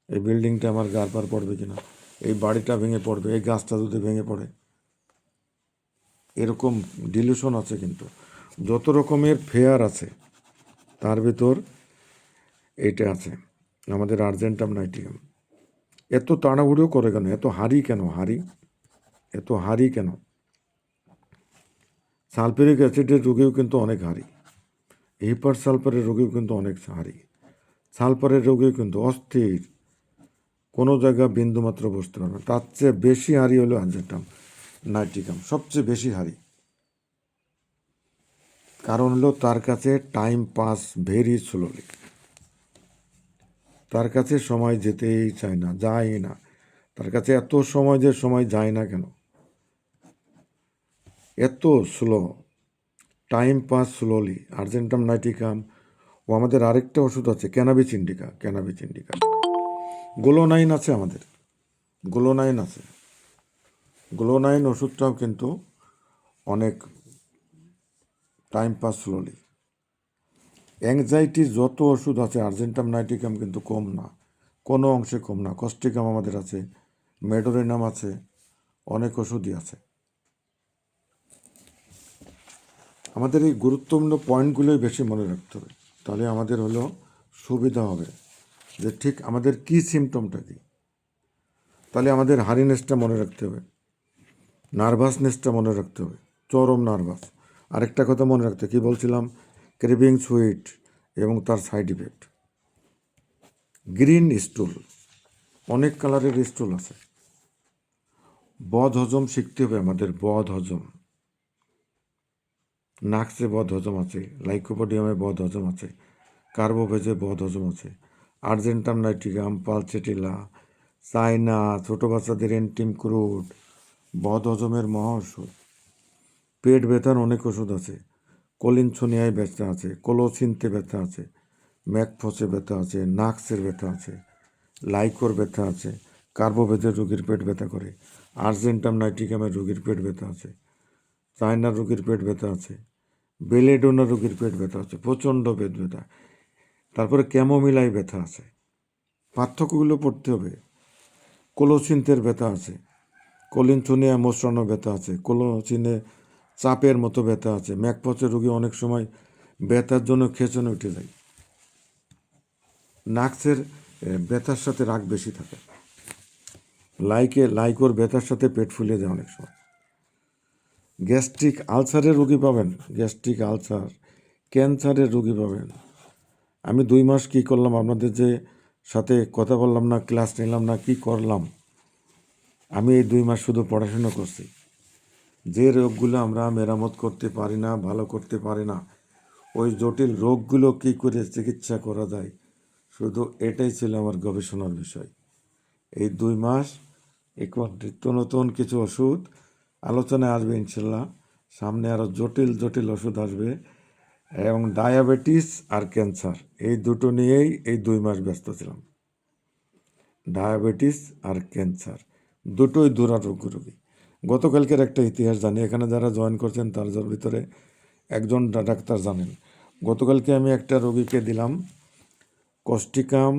এই বিল্ডিংটা আমার গার পার পড়বে কিনা, এই বাড়িটা ভেঙে পড়বে, এই গাছটা যদি ভেঙে পড়ে, এরকম ডিলিউশন আছে। কিন্তু যত রকমের ফেয়ার আছে তার ভিতর এইটা আছে, আমাদের আর্জেন্টাম নাইটিকাম। এত তাড়াহুড়ো করে কেন, এত হারি কেন, এত হারি কেন? সালফিউরিক অ্যাসিডের রোগীও কিন্তু অনেক হারি, হিপার সালফারের রোগীও কিন্তু অনেক হারি, সালফারের রোগীও কিন্তু অস্থির, কোনো জায়গা বিন্দুমাত্র বসতে পারবে না। তার চেয়ে বেশি হারি হলো আর্জেন্টাম নাইটিকাম, সবচেয়ে বেশি হারি। কারণ হলো তার কাছে টাইম পাস ভেরি স্লোলি, তার কাছে সময় যেতেই চায় না, যায় না। তার কাছে এত সময় যে সময় যায় না কেন, এত slow, time pass slowly. Argentum nitricum ও আমাদের আরেকটা ওষুধ আছে ক্যানাবিস ইন্ডিকা, গ্লোনাইন আছে আমাদের, গ্লোনাইন আছে। গ্লোনাইন ওষুধটাও কিন্তু অনেক টাইম পাস স্লোলি। অ্যাংজাইটির যত ওষুধ আছে আর্জেন্টাম নাইটিকাম কিন্তু কম না, কোনো অংশে কম না। কস্টিকাম আমাদের আছে, মেডোরিনাম আছে, অনেক ওষুধই আছে। আমাদের এই গুরুত্বপূর্ণ পয়েন্টগুলোই বেশি মনে রাখতে হবে। তাহলে আমাদের হলো সুবিধা হবে যে ঠিক আমাদের কি সিমটমটা কি। তাহলে আমাদের হারিনেসটা মনে রাখতে হবে, নার্ভাসনেসটা মনে রাখতে হবে, চরম নার্ভাস। আরেকটা কথা মনে রাখতে, কি বলছিলাম, ক্রেভিং সুইট এবং তার সাইড ইফেক্ট। গ্রিন স্টুল, অনেক কালারের স্টুল আছে। বদ হজম শিখতে হবে আমাদের, বদ হজম। নাক্সে বদ হজম আছে, লাইকোপোডিয়ামে বদ হজম আছে, কার্বোভেজে বদ হজম আছে, আর্জেন্টাম নাইট্রিগাম, পালচেটিলা, চায়না, ছোটো বাচ্চাদের এন্টিম ক্রুড, বদ হজমের মহা ওষুধ। পেট ব্যথার অনেক ওষুধ আছে, কলিনছনিয়ায় ব্যথা আছে, কোলোসিনতে ব্যথা আছে, ম্যাকফসে ব্যথা আছে, নাক্সের ব্যথা আছে, লাইকোর ব্যথা আছে, কার্বোভেজের রোগীর পেট ব্যথা করে, আর্জেন্টাম নাইট্রিগামের রোগীর পেট ব্যথা আছে, চায়নার রোগীর পেট ব্যথা আছে, বেলেডোনা রোগীর পেট ব্যথা আছে, প্রচণ্ড পেট ব্যথা। তারপরে ক্যামোমিলাই ব্যথা আছে, পার্থক্যগুলো পড়তে হবে। কোলোসিনতের ব্যথা আছে, কলিনথুনিয়া মোচড়ানো ব্যথা আছে, কোলোসিনে চাপের মতো ব্যথা আছে, ম্যাকপসের রোগী অনেক সময় ব্যথার জন্য খেঁচনে উঠে যায়। নাক্সের ব্যথার সাথে রাগ বেশি থাকে, লাইকোর ব্যথার সাথে পেট ফুলে যায় অনেক সময়। গ্যাস্ট্রিক আলসারের রোগী পাবেন, গ্যাস্ট্রিক আলসার, ক্যান্সারের রোগী পাবেন। আমি 2 মাস কী করলাম, আপনাদের যে সাথে কথা বললাম না, ক্লাস নিলাম না, কি করলাম, আমি এই 2 মাস শুধু পড়াশোনা করছি। যে রোগগুলো আমরা মেরামত করতে পারি না, ভালো করতে পারি না, ওই জটিল রোগগুলো কী করে চিকিৎসা করা যায়, শুধু এটাই ছিল আমার গবেষণার বিষয়। এই 2 মাস এখন নিত্য নতুন কিছু ওষুধ আলোচনায় আসবে ইনশাল্লাহ, সামনে আরও জটিল জটিল ওষুধ আসবে, এবং ডায়াবেটিস আর ক্যান্সার এই দুটো নিয়েই এই 2 মাস ব্যস্ত ছিলাম। ডায়াবেটিস আর ক্যান্সার দুটোই দুরারোগ্য রোগী। গতকালকের একটা ইতিহাস জানি, এখানে যারা জয়েন করছেন তার ভিতরে একজন ডাক্তার জানেন। গতকালকে আমি একটা রোগীকে দিলাম কস্টিকাম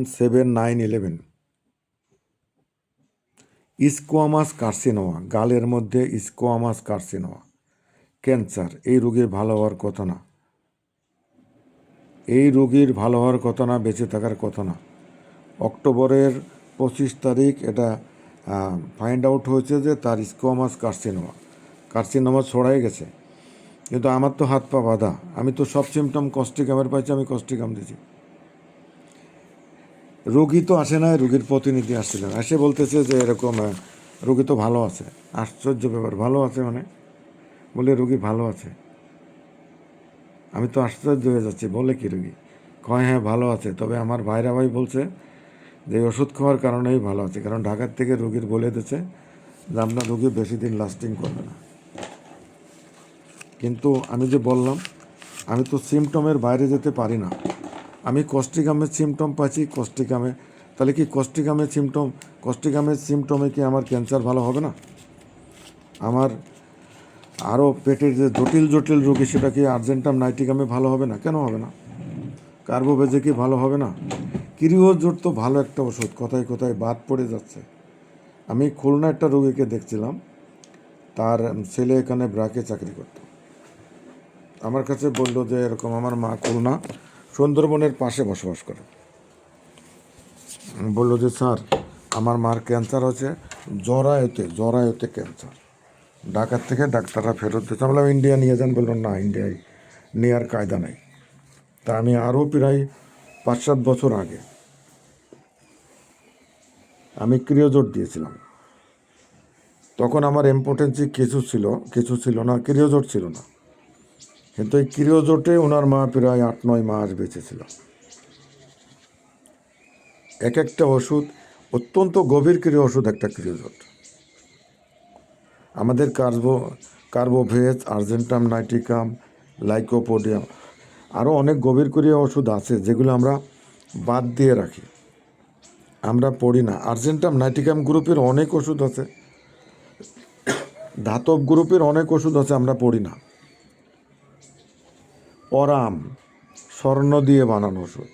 7/9/11, স্কোয়ামাস কার্সিনোমা, গালের মধ্যে স্কোয়ামাস কার্সিনোমা, ক্যান্সার। এই রোগীর ভালো হওয়ার কথা না, এই রোগীর ভালো হওয়ার কথা না, বেঁচে থাকার কথা না। অক্টোবরের 25 তারিখ এটা ফাইন্ড আউট হয়েছে যে তার স্কোয়ামাস কার্সিনোমা ছড়াই গেছে। কিন্তু আমার তো হাত পা বাঁধা, আমি তো সব সিমটম কস্টিকামের পাইছি, আমি কস্টিকাম দিয়েছি। রোগী তো আসে না, রোগীর প্রতিনিধি আসছিলেন, এসে বলতেছে যে এরকম রোগী তো ভালো আছে। আশ্চর্য ব্যাপার, ভালো আছে মানে? বলে রোগী ভালো আছে। আমি তো আশ্চর্য হয়ে যাচ্ছি, বলে কি রোগী? কয় হ্যাঁ ভালো আছে, তবে আমার ভাইরা ভাই বলছে যে ওষুধ খাওয়ার কারণেই ভালো আছে, কারণ ঢাকার থেকে রোগীর বলে দিচ্ছে যে আপনার রোগী বেশি দিন লাস্টিং করবে না। কিন্তু আমি যে বললাম, আমি তো সিমটমের বাইরে যেতে পারি না। আমি কস্টিকামের সিমটম পাচ্ছি কস্টিকামে, তাহলে কি কস্টিকামের সিমটমে কি আমার ক্যান্সার ভালো হবে না? আমার আরও পেটের যে জটিল জটিল রোগী, সেটা কি আর্জেন্টাম নাইট্রিগামে ভালো হবে না? কেন হবে না? কার্বোভেজে কি ভালো হবে না? ক্রিওজোট তো ভালো একটা ওষুধ, কোথায় কোথায় বাদ পড়ে যাচ্ছে। আমি খুলনা একটা রোগীকে দেখছিলাম, তার ছেলে এখানে ব্রাকে চাকরি করত। আমার কাছে বললো যে এরকম আমার মা খুলনা সুন্দরবনের পাশে বসবাস করে। বললো যে স্যার আমার মার ক্যান্সার হচ্ছে জরায়ুতে ক্যান্সার, ঢাকার থেকে ডাক্তাররা ফেরত দিচ্ছে। আমি বললাম ইন্ডিয়া নিয়ে যান, বললো না ইন্ডিয়ায় নেওয়ার কায়দা নেই। তা আমি আরও প্রায় 5-7 বছর আগে আমি ক্রিওজোট দিয়েছিলাম। তখন আমার ইম্পর্টেন্সি কিছু ছিল না, ক্রিওজোট ছিল না। কিন্তু এই ক্রিওজোটে ওনার মা প্রায় 8-9 মাস বেঁচেছিল। এক একটা ওষুধ অত্যন্ত গভীর ক্রিয়া ওষুধ, একটা ক্রিওজোট। আমাদের কার্বোভেজ, আর্জেন্টাম নাইট্রিকাম, লাইকোপোডিয়াম, আরও অনেক গভীর ক্রিয়া ওষুধ আছে যেগুলো আমরা বাদ দিয়ে রাখি, আমরা পড়ি না। আর্জেন্টাম নাইট্রিকাম গ্রুপের অনেক ওষুধ আছে, ধাতব গ্রুপের অনেক ওষুধ আছে, আমরা পড়ি না। অরাম, স্বর্ণ দিয়ে বানানো ওষুধ,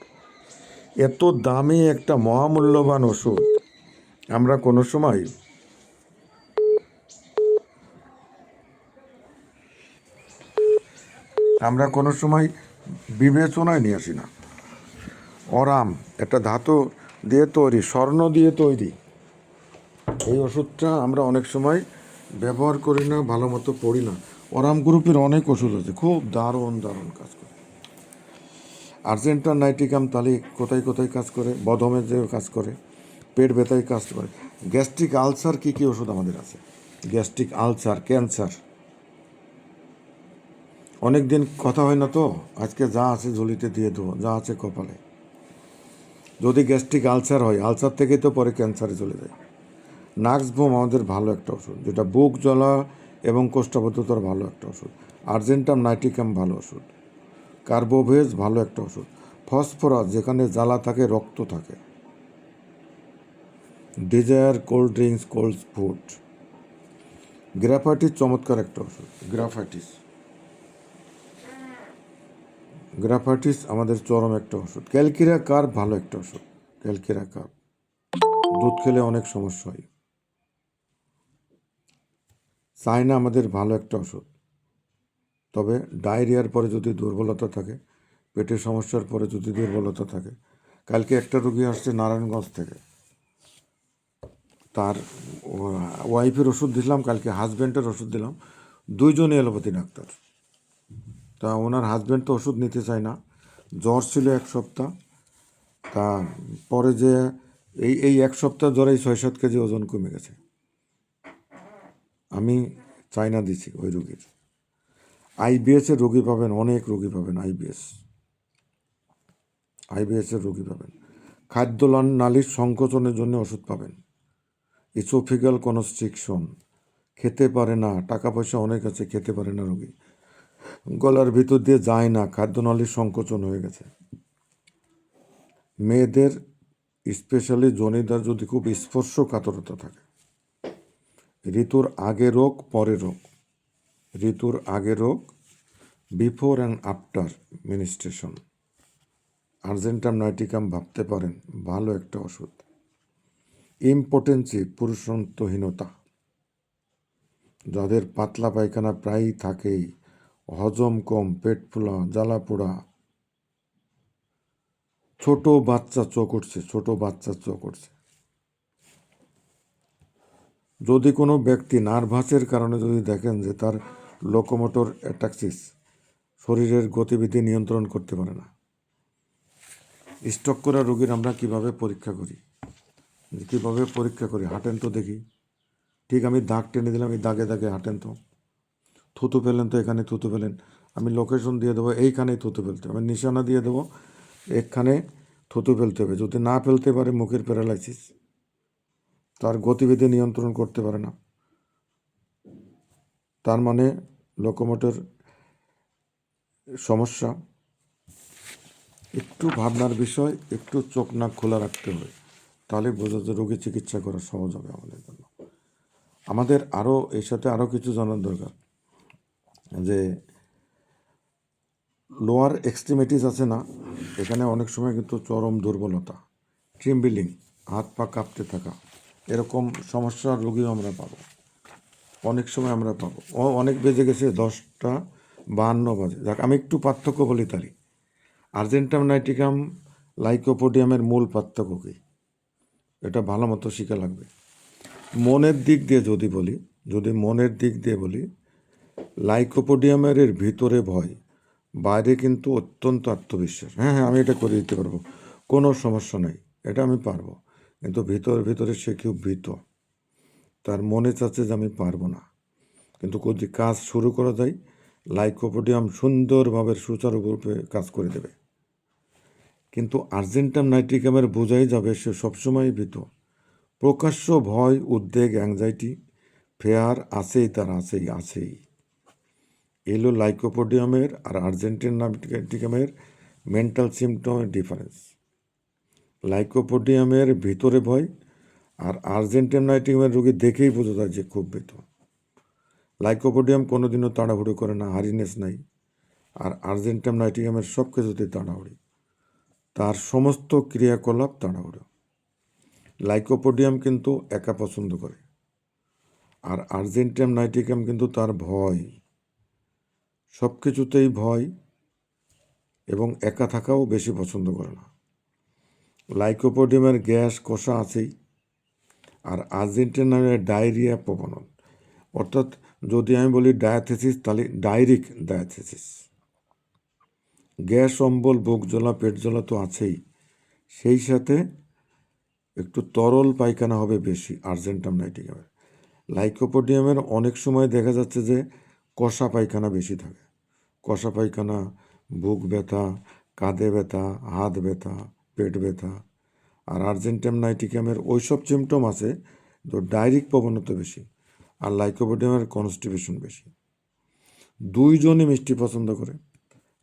এত দামি একটা মহামূল্যবান ওষুধ আমরা কোনো সময় আমরা কোনো সময় বিবেচনায় নিয়ে আসি না। অরাম একটা ধাতু দিয়ে তৈরি, স্বর্ণ দিয়ে তৈরি, এই ওষুধটা আমরা অনেক সময় ব্যবহার করি না, ভালো মতো পড়ি না। অরাম গ্রুপের অনেক ওষুধ আছে, খুব দারুণ দারুণ কাজ করে। আর্জেন্টা নাইটিকাম তালি কোথায় কোথায় কাজ করে, বদহজমে কাজ করে, পেট ব্যথায় কাজ করে। গ্যাস্ট্রিক আলসার কী কী ওষুধ আমাদের আছে? Gastric ulcer, cancer. অনেক দিন কথা হয় না তো, আজকে যা আছে ঝুলিতে দিয়ে দেবো, যা আছে কপালে। যদি গ্যাস্ট্রিক আলসার হয়, আলসার থেকেই তো পরে ক্যান্সারে চলে যায়। নাক্স বোম আমাদের ভালো একটা ওষুধ, যেটা বুক জ্বলা এবং কোষ্ঠবদ্ধতার ভালো একটা ওষুধ। আর্জেন্টাম নাইটিকাম ভালো ওষুধ। কার্বোভেজ ভালো একটা ওষুধ। ফসফরাস, যেখানে জ্বালা থাকে রক্ত থাকে। Desire cold drinks, cold food. Graphites চমৎকার একটা ওষুধ, গ্রাফাইটিস। গ্রাফাইটিস আমাদের চরম একটা ওষুধ। ক্যালকিরা কার্ব ভালো একটা ওষুধ, ক্যালকিরা কার্ব। দুধ খেলে অনেক সমস্যা হয়। চায়না আমাদের ভালো একটা ওষুধ, তবে ডায়রিয়ার পরে যদি দুর্বলতা থাকে, পেটের সমস্যার পরে যদি দুর্বলতা থাকে। কালকে একটা রোগী আসছে নারায়ণগঞ্জ থেকে, তার ওয়াইফের ওষুধ দিলাম, কালকে হাজব্যান্ডের ওষুধ দিলাম, দুইজনই এলোপ্যাথি ডাক্তার। তা ওনার হাজব্যান্ড তো ওষুধ নিতে চায় না, জ্বর ছিল 1 সপ্তাহ। তা পরে যে এই 1 সপ্তাহ জ্বরেই 6-7 কেজি ওজন কমে গেছে। আমি চায়না দিছি ওই রোগীর। আইবিএস এর রোগী পাবেন, অনেক রোগী পাবেন। আইবিএস এর রোগী পাবেন। খাদ্য নালীর সংকোচনের জন্য ওষুধ পাবেন। ইসোফিগাল কনস্ট্রিকশন, খেতে পারে না, টাকা পয়সা অনেক আছে, খেতে পারে না রোগী, গলার ভিতর দিয়ে যায় না, খাদ্যনালীর সংকোচন হয়ে গেছে। মেয়েদের স্পেশালি জনিদার যদি খুব স্পর্শকাতরতা থাকে, ঋতুর আগে রোগ, পরে রোগ, ঋতুর আগে রোগ, before and after ministration, Argentum নাইটিকাম ভাবতে পারেন, ভালো একটা ওষুধ। ইম্পোটেন্সি, পুরুষত্বহীনতা, যাদের পাতলা পায়খানা প্রায়ই থাকেই, হজম কম, পেট ফোলা, জ্বালা পোড়া, ছোট বাচ্চা চোখ উঠছে, ছোট বাচ্চা চোখ উঠছে। যদি কোনো ব্যক্তি নার্ভাসের কারণে যদি দেখেন যে তার লোকোমোটর অ্যাটাক্সিস, শরীরের গতিবিধি নিয়ন্ত্রণ করতে পারে না। স্ট্রোক করা রোগীর আমরা কিভাবে পরীক্ষা করি, হাঁটেন তো দেখি। ঠিক আমি দাগ টেনে দিলাম, এই দাগে দাগে হাঁটেন তো। থুতু ফেলেন তো, এখানে থুতু ফেলেন। আমি লোকেশন দিয়ে দেবো, এইখানেই থুতু ফেলতে হবে। আমি নিশানা দিয়ে দেবো, এখানে থুতু ফেলতে হবে। যদি না ফেলতে পারে, মুখের প্যারালাইসিস, তার গতিবিধি নিয়ন্ত্রণ করতে পারে না, তার মানে লোকোমোটর সমস্যা। একটু ভাবনার বিষয়, একটু চোখ নাক খোলা রাখতে হবে, তাহলে বোঝা যায় রোগী চিকিৎসা করা সহজ হবে আমাদের জন্য। আমাদের আরও এর সাথে আরও কিছু জানার দরকার, যে লোয়ার এক্সট্রিমিটিস আছে না, এখানে অনেক সময় কিন্তু চরম দুর্বলতা, ট্রিম্বলিং, হাত পা কাঁপতে থাকা, এরকম সমস্যার রোগীও আমরা পাবো, অনেক সময় আমরা পাবো। অনেক বেজে গেছে, 10টা 52 বাজে। যাক, আমি একটু পার্থক্য বলি তারই। আর্জেন্টাম নাইটিকাম লাইকোপোডিয়ামের মূল পার্থক্য কী, এটা ভালো মতো শিখা লাগবে। মনের দিক দিয়ে বলি, লাইকোপোডিয়ামের এর ভিতরে ভয়, বাইরে কিন্তু অত্যন্ত আত্মবিশ্বাস। হ্যাঁ, আমি এটা করে দিতে পারবো, কোনো সমস্যা নেই, এটা আমি পারবো। কিন্তু ভিতরে সে খুব ভীত, তার মনে চাচ্ছে যে আমি পারবো না। কিন্তু যদি কাজ শুরু করা যায়, লাইকোপোডিয়াম সুন্দরভাবে সুচারুরূপে কাজ করে দেবে। কিন্তু আর্জেন্টাম নাইট্রিকামের বোঝাই যাবে সে সবসময় ভীত, প্রকাশ্য ভয়, উদ্বেগ, অ্যাংজাইটি, ফেয়ার আছেই, তার আছেই। এলো লাইকোপোডিয়ামের আর আর্জেন্টাম নাইট্রিকামের মেন্টাল সিমটমের ডিফারেন্স। লাইকোপোডিয়ামের ভিতরে ভয়, আর আর্জেন্টাম নাইট্রিকামের রোগী দেখেই বোঝা যায় যে খুব ভীত। লাইকোপোডিয়াম কোনোদিনও তাড়াহুড়ো করে না, হারিনেস নাই। আর আর্জেন্টাম নাইট্রিকামের সব কিছুতে তাড়াহুড়ি, তার সমস্ত ক্রিয়াকলাপ তাড়াহুড়ো। লাইকোপোডিয়াম কিন্তু একা পছন্দ করে, আর আর্জেন্টাম নাইট্রিকাম কিন্তু তার ভয়, সব কিছুতেই ভয় এবং একা থাকাও বেশি পছন্দ করে না। লাইকোপোডিয়ামের গ্যাস কষা আছেই, আর আর্জেন্টিনার ডায়রিয়া প্রবণতা, অর্থাৎ যদি আমি বলি ডায়াথেসিস তাহলে ডাইরিক ডায়াথেসিস। গ্যাস, অম্বল, বুক জ্বলা, পেট জ্বলা তো আছেই, সেই সাথে একটু তরল পায়খানা হবে বেশি আর্জেন্টাম নাইটিকামের। লাইকোপোডিয়ামের অনেক সময় দেখা যাচ্ছে যে কষা পায়খানা বেশি থাকে। কষা পায়খানা, বুক ব্যথা, কাঁধে ব্যথা, হাত ব্যথা, পেট ব্যথা। আর আর্জেন্টাম নাইটিকামের ওইসব সিমটম আছে, তো ডায়রিক প্রবণতা বেশি, আর লাইকোপোডিয়ামের কনস্টিপেশন বেশি। দুইজনই মিষ্টি পছন্দ করে।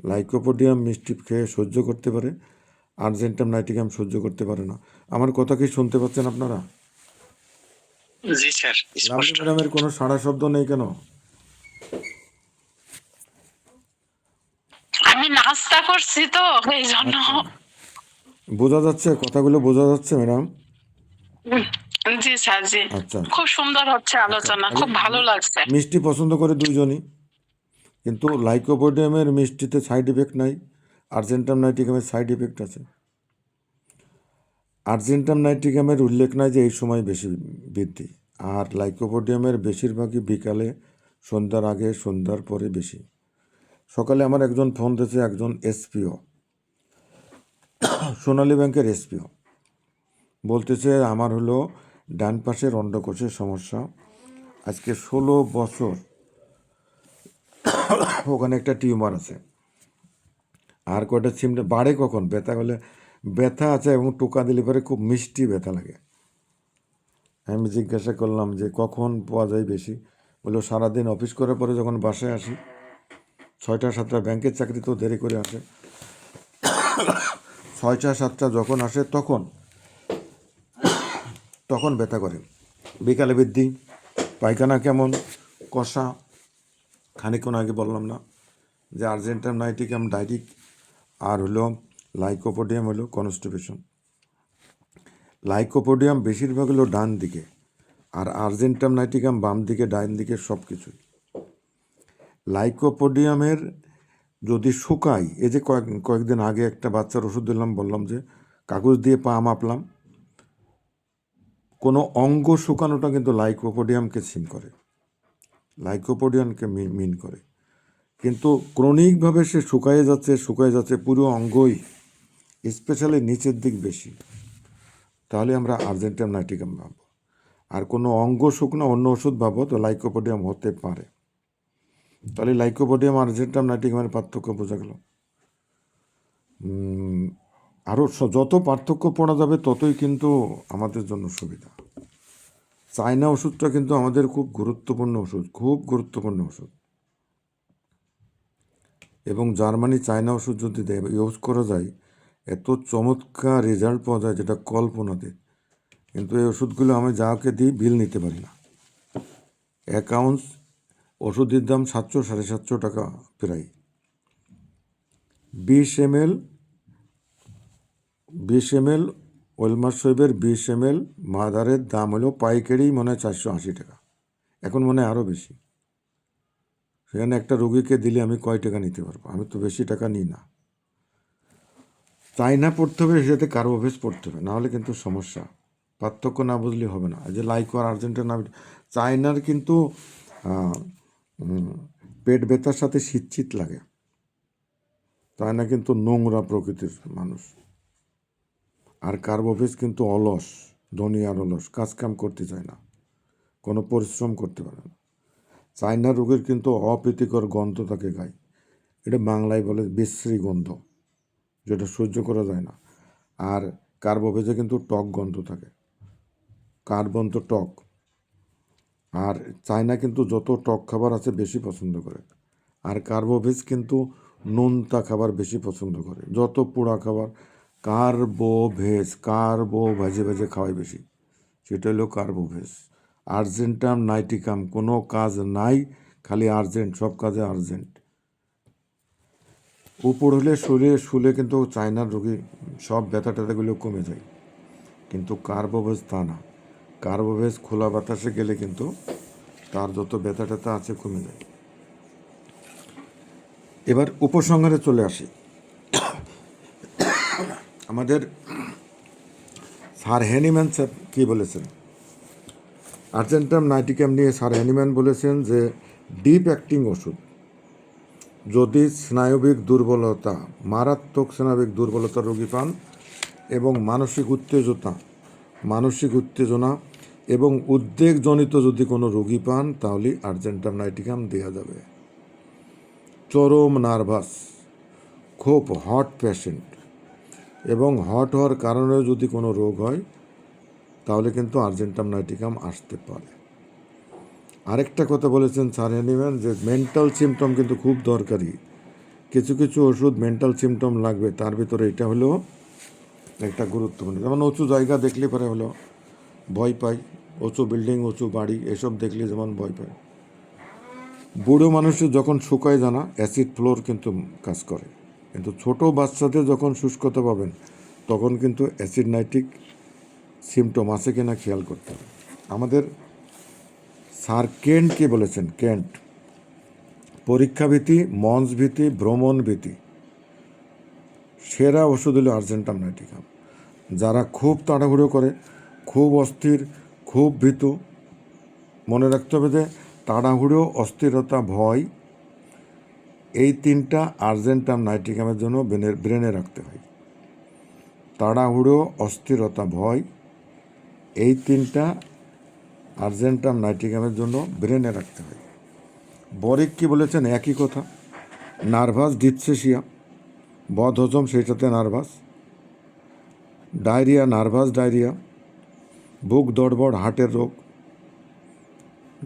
লাইকোপোডিয়াম মিষ্টি খেয়ে সহ্য করতে পারে, আর্জেন্টাম নাইটিকাম সহ্য করতে পারে না। আমার কথা কি শুনতে পাচ্ছেন আপনারা? জি স্যার, লাভলি স্পষ্ট। ম্যাডামের কোনো সাড়া শব্দ নেই কেন? আমি নাস্তা করছি তো এই জন্য। আচ্ছা, বোঝা যাচ্ছে, কথাগুলো বোঝা যাচ্ছে ম্যাডাম? জি স্যার, জি। আচ্ছা খুব সুন্দর হচ্ছে আলোচনা, খুব ভালো লাগছে। মিষ্টি পছন্দ করে দুইজনই, কিন্তু লাইকোপোডিয়ামের মিষ্টিতে সাইড এফেক্ট নাই, আর্জেন্টাম নাইটিকামের সাইড এফেক্ট আছে। আর্জেন্টাম নাইটিকামের উল্লেখ নাই যে এই সময় বেশি বৃদ্ধি, আর লাইকোপোডিয়ামের বেশিরভাগই বিকালে, সন্ধ্যার আগে, সন্ধ্যার পরে বেশি। সকালে আমার একজন ফোন দিয়েছে, একজন এসপিও, সোনালী ব্যাংকের এসপিও, বলতেছে আমার হলো ডান পাশের অন্ডকোষের সমস্যা, আজকে 16 বছর ওখানে একটা টিউমার আছে, আর কয়টা সিমটে বাড়ে কখন ব্যথা হলে, ব্যথা আছে এবং টোকা দিলে পরে খুব মিষ্টি ব্যথা লাগে। আমি জিজ্ঞাসা করলাম যে কখন পাওয়া যায় বেশি, বললো সারাদিন অফিস করার পরে যখন বাসায় আসি, 6টা 7টা, ব্যাংকের চাকরি তো দেরি করে আসে, 6টা 7টা যখন আসে তখন তখন ব্যথা করে। বিকালে বৃদ্ধি, পায়খানা কেমন, কষা। খানিকক্ষণ আগে বললাম না যে আর্জেন্টাম নাইটিকাম ডাইরিক, আর হলো লাইকোপোডিয়াম হলো কনস্টিপেশন। লাইকোপোডিয়াম বেশিরভাগ হলো ডান দিকে, আর আর্জেন্টাম নাইটিকাম বাম দিকে, ডান দিকে, সব কিছুই। লাইকোপোডিয়ামের যদি শুকায়, এই যে কয়েকদিন আগে একটা বাচ্চার ওষুধ দিলাম, বললাম যে কাগজ দিয়ে পা মাপলাম, কোনো অঙ্গ শুকানোটা কিন্তু লাইকোপোডিয়ামকে সিম করে, লাইকোপোডিয়ামকে মিন করে। কিন্তু ক্রনিকভাবে সে শুকায় যাচ্ছে পুরো অঙ্গই, স্পেশালি নিচের দিক বেশি, তাহলে আমরা আর্জেন্টাম নাইটিকাম ভাববো। আর কোনো অঙ্গ শুকনো অন্য ওষুধ ভাবো তো লাইকোপোডিয়াম হতে পারে। তাহলে লাইকোপোডিয়াম আর আর্জেন্টাম নাইটিকামের পার্থক্য বোঝা গেল। আরও যত পার্থক্য পড়া যাবে ততই কিন্তু আমাদের জন্য সুবিধা। চায়না ওষুধটা কিন্তু আমাদের খুব গুরুত্বপূর্ণ ওষুধ, খুব গুরুত্বপূর্ণ ওষুধ। এবং জার্মানি চায়না ওষুধ যদি ইউজ করা যায়, এত চমৎকার রেজাল্ট পাওয়া যায় যেটা কল্পনাতে। কিন্তু এই ওষুধগুলো আমি যাকে দিই বিল নিতে পারি না। অ্যাকাউন্টস ওষুধের দাম 700 750 টাকা প্রায়। 20 ml ওয়েলমার্সেবের 20 ml মাদারের দাম হলো পাইকারি মনে হয় 480 টাকা, এখন মনে হয় আরও বেশি। সেখানে একটা রোগীকে দিলে আমি কয় টাকা নিতে পারবো? আমি তো বেশি টাকা নিই না। চায়না পড়তে হবে, সেটাতে কার্বোভেজ পড়তে হবে, নাহলে কিন্তু সমস্যা। পার্থক্য না বুঝলে হবে না। যে লাইকো আর আর্জেন্টিনা, চায়নার কিন্তু পেট ব্যথার সাথে শীত লাগে। চায়না কিন্তু নোংরা প্রকৃতির মানুষ। আর কার্বোভেজ কিন্তু অলস, ধনী আর অলস, কাজকাম করতে চায় না, কোনো পরিশ্রম করতে পারে না। চায়না রোগের কিন্তু অপ্রীতিকর গন্ধ থাকে গায়ে, এটা বাংলায় বলে বিশ্রী গন্ধ, যেটা সহ্য করা যায় না। আর কার্বোভেজে কিন্তু টক গন্ধ থাকে, কার্বন তো টক। আর চায়না কিন্তু যত টক খাবার আছে বেশি পছন্দ করে, আর কার্বোভেজ কিন্তু নোনতা খাবার বেশি পছন্দ করে। যত পোড়া খাবার, কার্বো ভাজে ভাজে খাওয়াই বেশি, সেটা হলো কার্বোভেজ। আর্জেন্টাম নাইটিকাম কোনো কাজ নাই, খালি আর্জেন্ট, সব কাজে আর্জেন্ট। উপর হলে শুলে কিন্তু চায়নার রোগী সব ব্যথা ট্যাথাগুলো কমে যায়, কিন্তু কার্বোভেজ তা না। কার্বোভেজ খোলা বাতাসে গেলে কিন্তু তার যত ব্যথা ট্যাথা আছে কমে যায়। এবার উপসংহারে চলে আসি। আমাদের স্যার হ্যানিম্যান স্যার কী বলেছেন? আর্জেন্টাম নাইটিকাম নিয়ে স্যার হ্যানিম্যান বলেছেন যে ডিপ অ্যাক্টিং ওষুধ যদি স্নায়বিক দুর্বলতা, মারাত্মক স্নায়বিক দুর্বলতা রোগী পান এবং মানসিক উত্তেজনা এবং উদ্বেগজনিত যদি কোনো রোগী পান তাহলে আর্জেন্টাম নাইটিকাম দেওয়া যাবে। চরম নার্ভাস, খুব হট পেশেন্ট এবং হট হওয়ার কারণেও যদি কোনো রোগ হয় তাহলে কিন্তু আর্জেন্টাম নাইটিকাম আসতে পারে। আরেকটা কথা বলেছেন স্যার হ্যানিম্যান যে মেন্টাল সিমটম কিন্তু খুব দরকারি। কিছু কিছু ওষুধ মেন্টাল সিমটম লাগবে, তার ভিতরে এটা হলো একটা গুরুত্বপূর্ণ। যেমন উঁচু জায়গা দেখলে পরে হলো ভয় পাই, উঁচু বিল্ডিং, উঁচু বাড়ি এসব দেখলে যেমন ভয় পাই। বুড়ো মানুষের যখন শুকায় জানা অ্যাসিড ফ্লোর কিন্তু কাজ করে, কিন্তু ছোট বাচ্চাদের যখন শুষ্কতা পাবেন তখন কিন্তু অ্যাসিড নাইট্রিক সিমটম আছে কিনা খেয়াল করতে হবে। আমাদের স্যার কেন্ট কে বলেছেন, কেন্ট পরীক্ষা ভীতি, মঞ্চ ভীতি, ভ্রমণ ভীতি সেরা ওষুধ হলো আর্জেন্টাম নাইটিকাম। যারা খুব তাড়াহুড়ো করে, খুব অস্থির, খুব ভীতু, মনে রাখতে হবে যে তাড়াহুড়ো, অস্থিরতা, ভয় এই তিনটা আর্জেন্টাম নাইটিকামের জন্য ব্রেনে রাখতে হয়। তাড়াহুড়ো, অস্থিরতা, ভয় এই তিনটা আর্জেন্টাম নাইটিকামের জন্য ব্রেনে রাখতে হয়। বরিক কি বলেছেন? একই কথা। নার্ভাস ডিপসেশিয়া, বদ হজম সেই সাথে নার্ভাস, ডায়রিয়া, নার্ভাস ডায়রিয়া, বুক দড়বড়, হার্টের রোগ,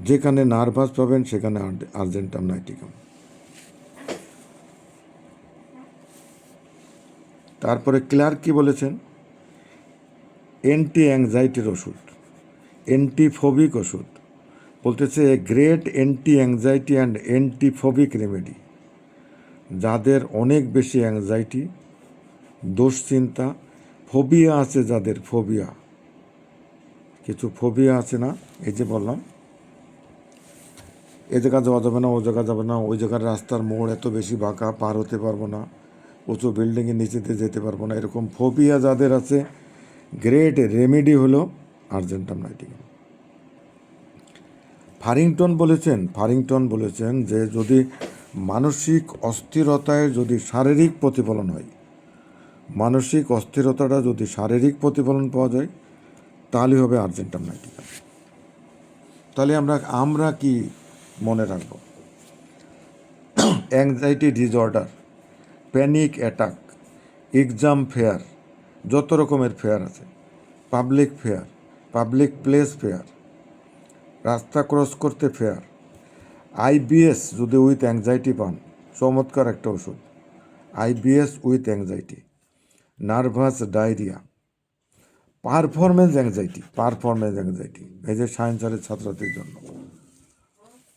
যেখানে নার্ভাস পাবেন সেখানে আর্জেন্টাম নাইটিকাম। তারপরে ক্লার্ক কি বলেছেন? অ্যান্টি অ্যাংজাইটির ওষুধ, অ্যান্টিফোবিক ওষুধ, বলতেছে a great anti anxiety and antiphobic remedy. যাদের অনেক বেশি অ্যাংজাইটি, দুশ্চিন্তা, ফোবিয়া আছে, যাদের ফোবিয়া, কিছু ফোবিয়া আছে না, এই যে বললাম এ জায়গা যাওয়া যাবে না, ও জায়গা যাবে না, ওই জায়গার রাস্তার মোড় এত বেশি বাঁকা, পার হতে পারবো না, উঁচু বিল্ডিংয়ের নিচেতে যেতে পারবো না, এরকম ফোবিয়া যাদের আছে গ্রেট রেমেডি হলো আর্জেন্টাম নাইটিকাম। ফারিংটন বলেছেন যে যদি মানসিক অস্থিরতায় যদি শারীরিক প্রতিফলন হয়, মানসিক অস্থিরতাটা যদি শারীরিক প্রতিফলন পাওয়া যায় তাহলে হবে আর্জেন্টাম নাইটিকাম। তাহলে আমরা কি মনে রাখব? Anxiety disorder, panic attack, exam fair, যত রকমের ফেয়ার আছে, public fair, public place fair, রাস্তা ক্রস করতে ফেয়ার, আইবিএস যদি উইথ অ্যাংজাইটি পান, চমৎকার একটা ওষুধ IBS with anxiety, nervous diarrhoea, performance anxiety এই যে সায়েন্সারের ছাত্রদের জন্য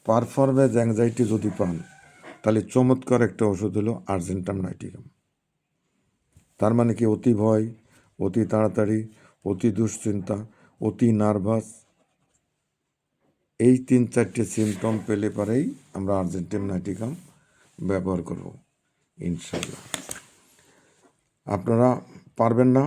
পারফরমেন্স অ্যাংজাইটি যদি পান তাহলে চমৎকার একটা ওষুধ হলো আর্জেন্টাম নাইটিকাম। তার মানে কি অতি ভয়, অতি তাড়াতাড়ি, অতি দুশ্চিন্তা, অতি নার্ভাস, এই 3-4টে সিমটম পেলে পরেই আমরা আর্জেন্টাম নাইটিকাম ব্যবহার করব ইনশাল্লাহ। আপনারা পারবেন না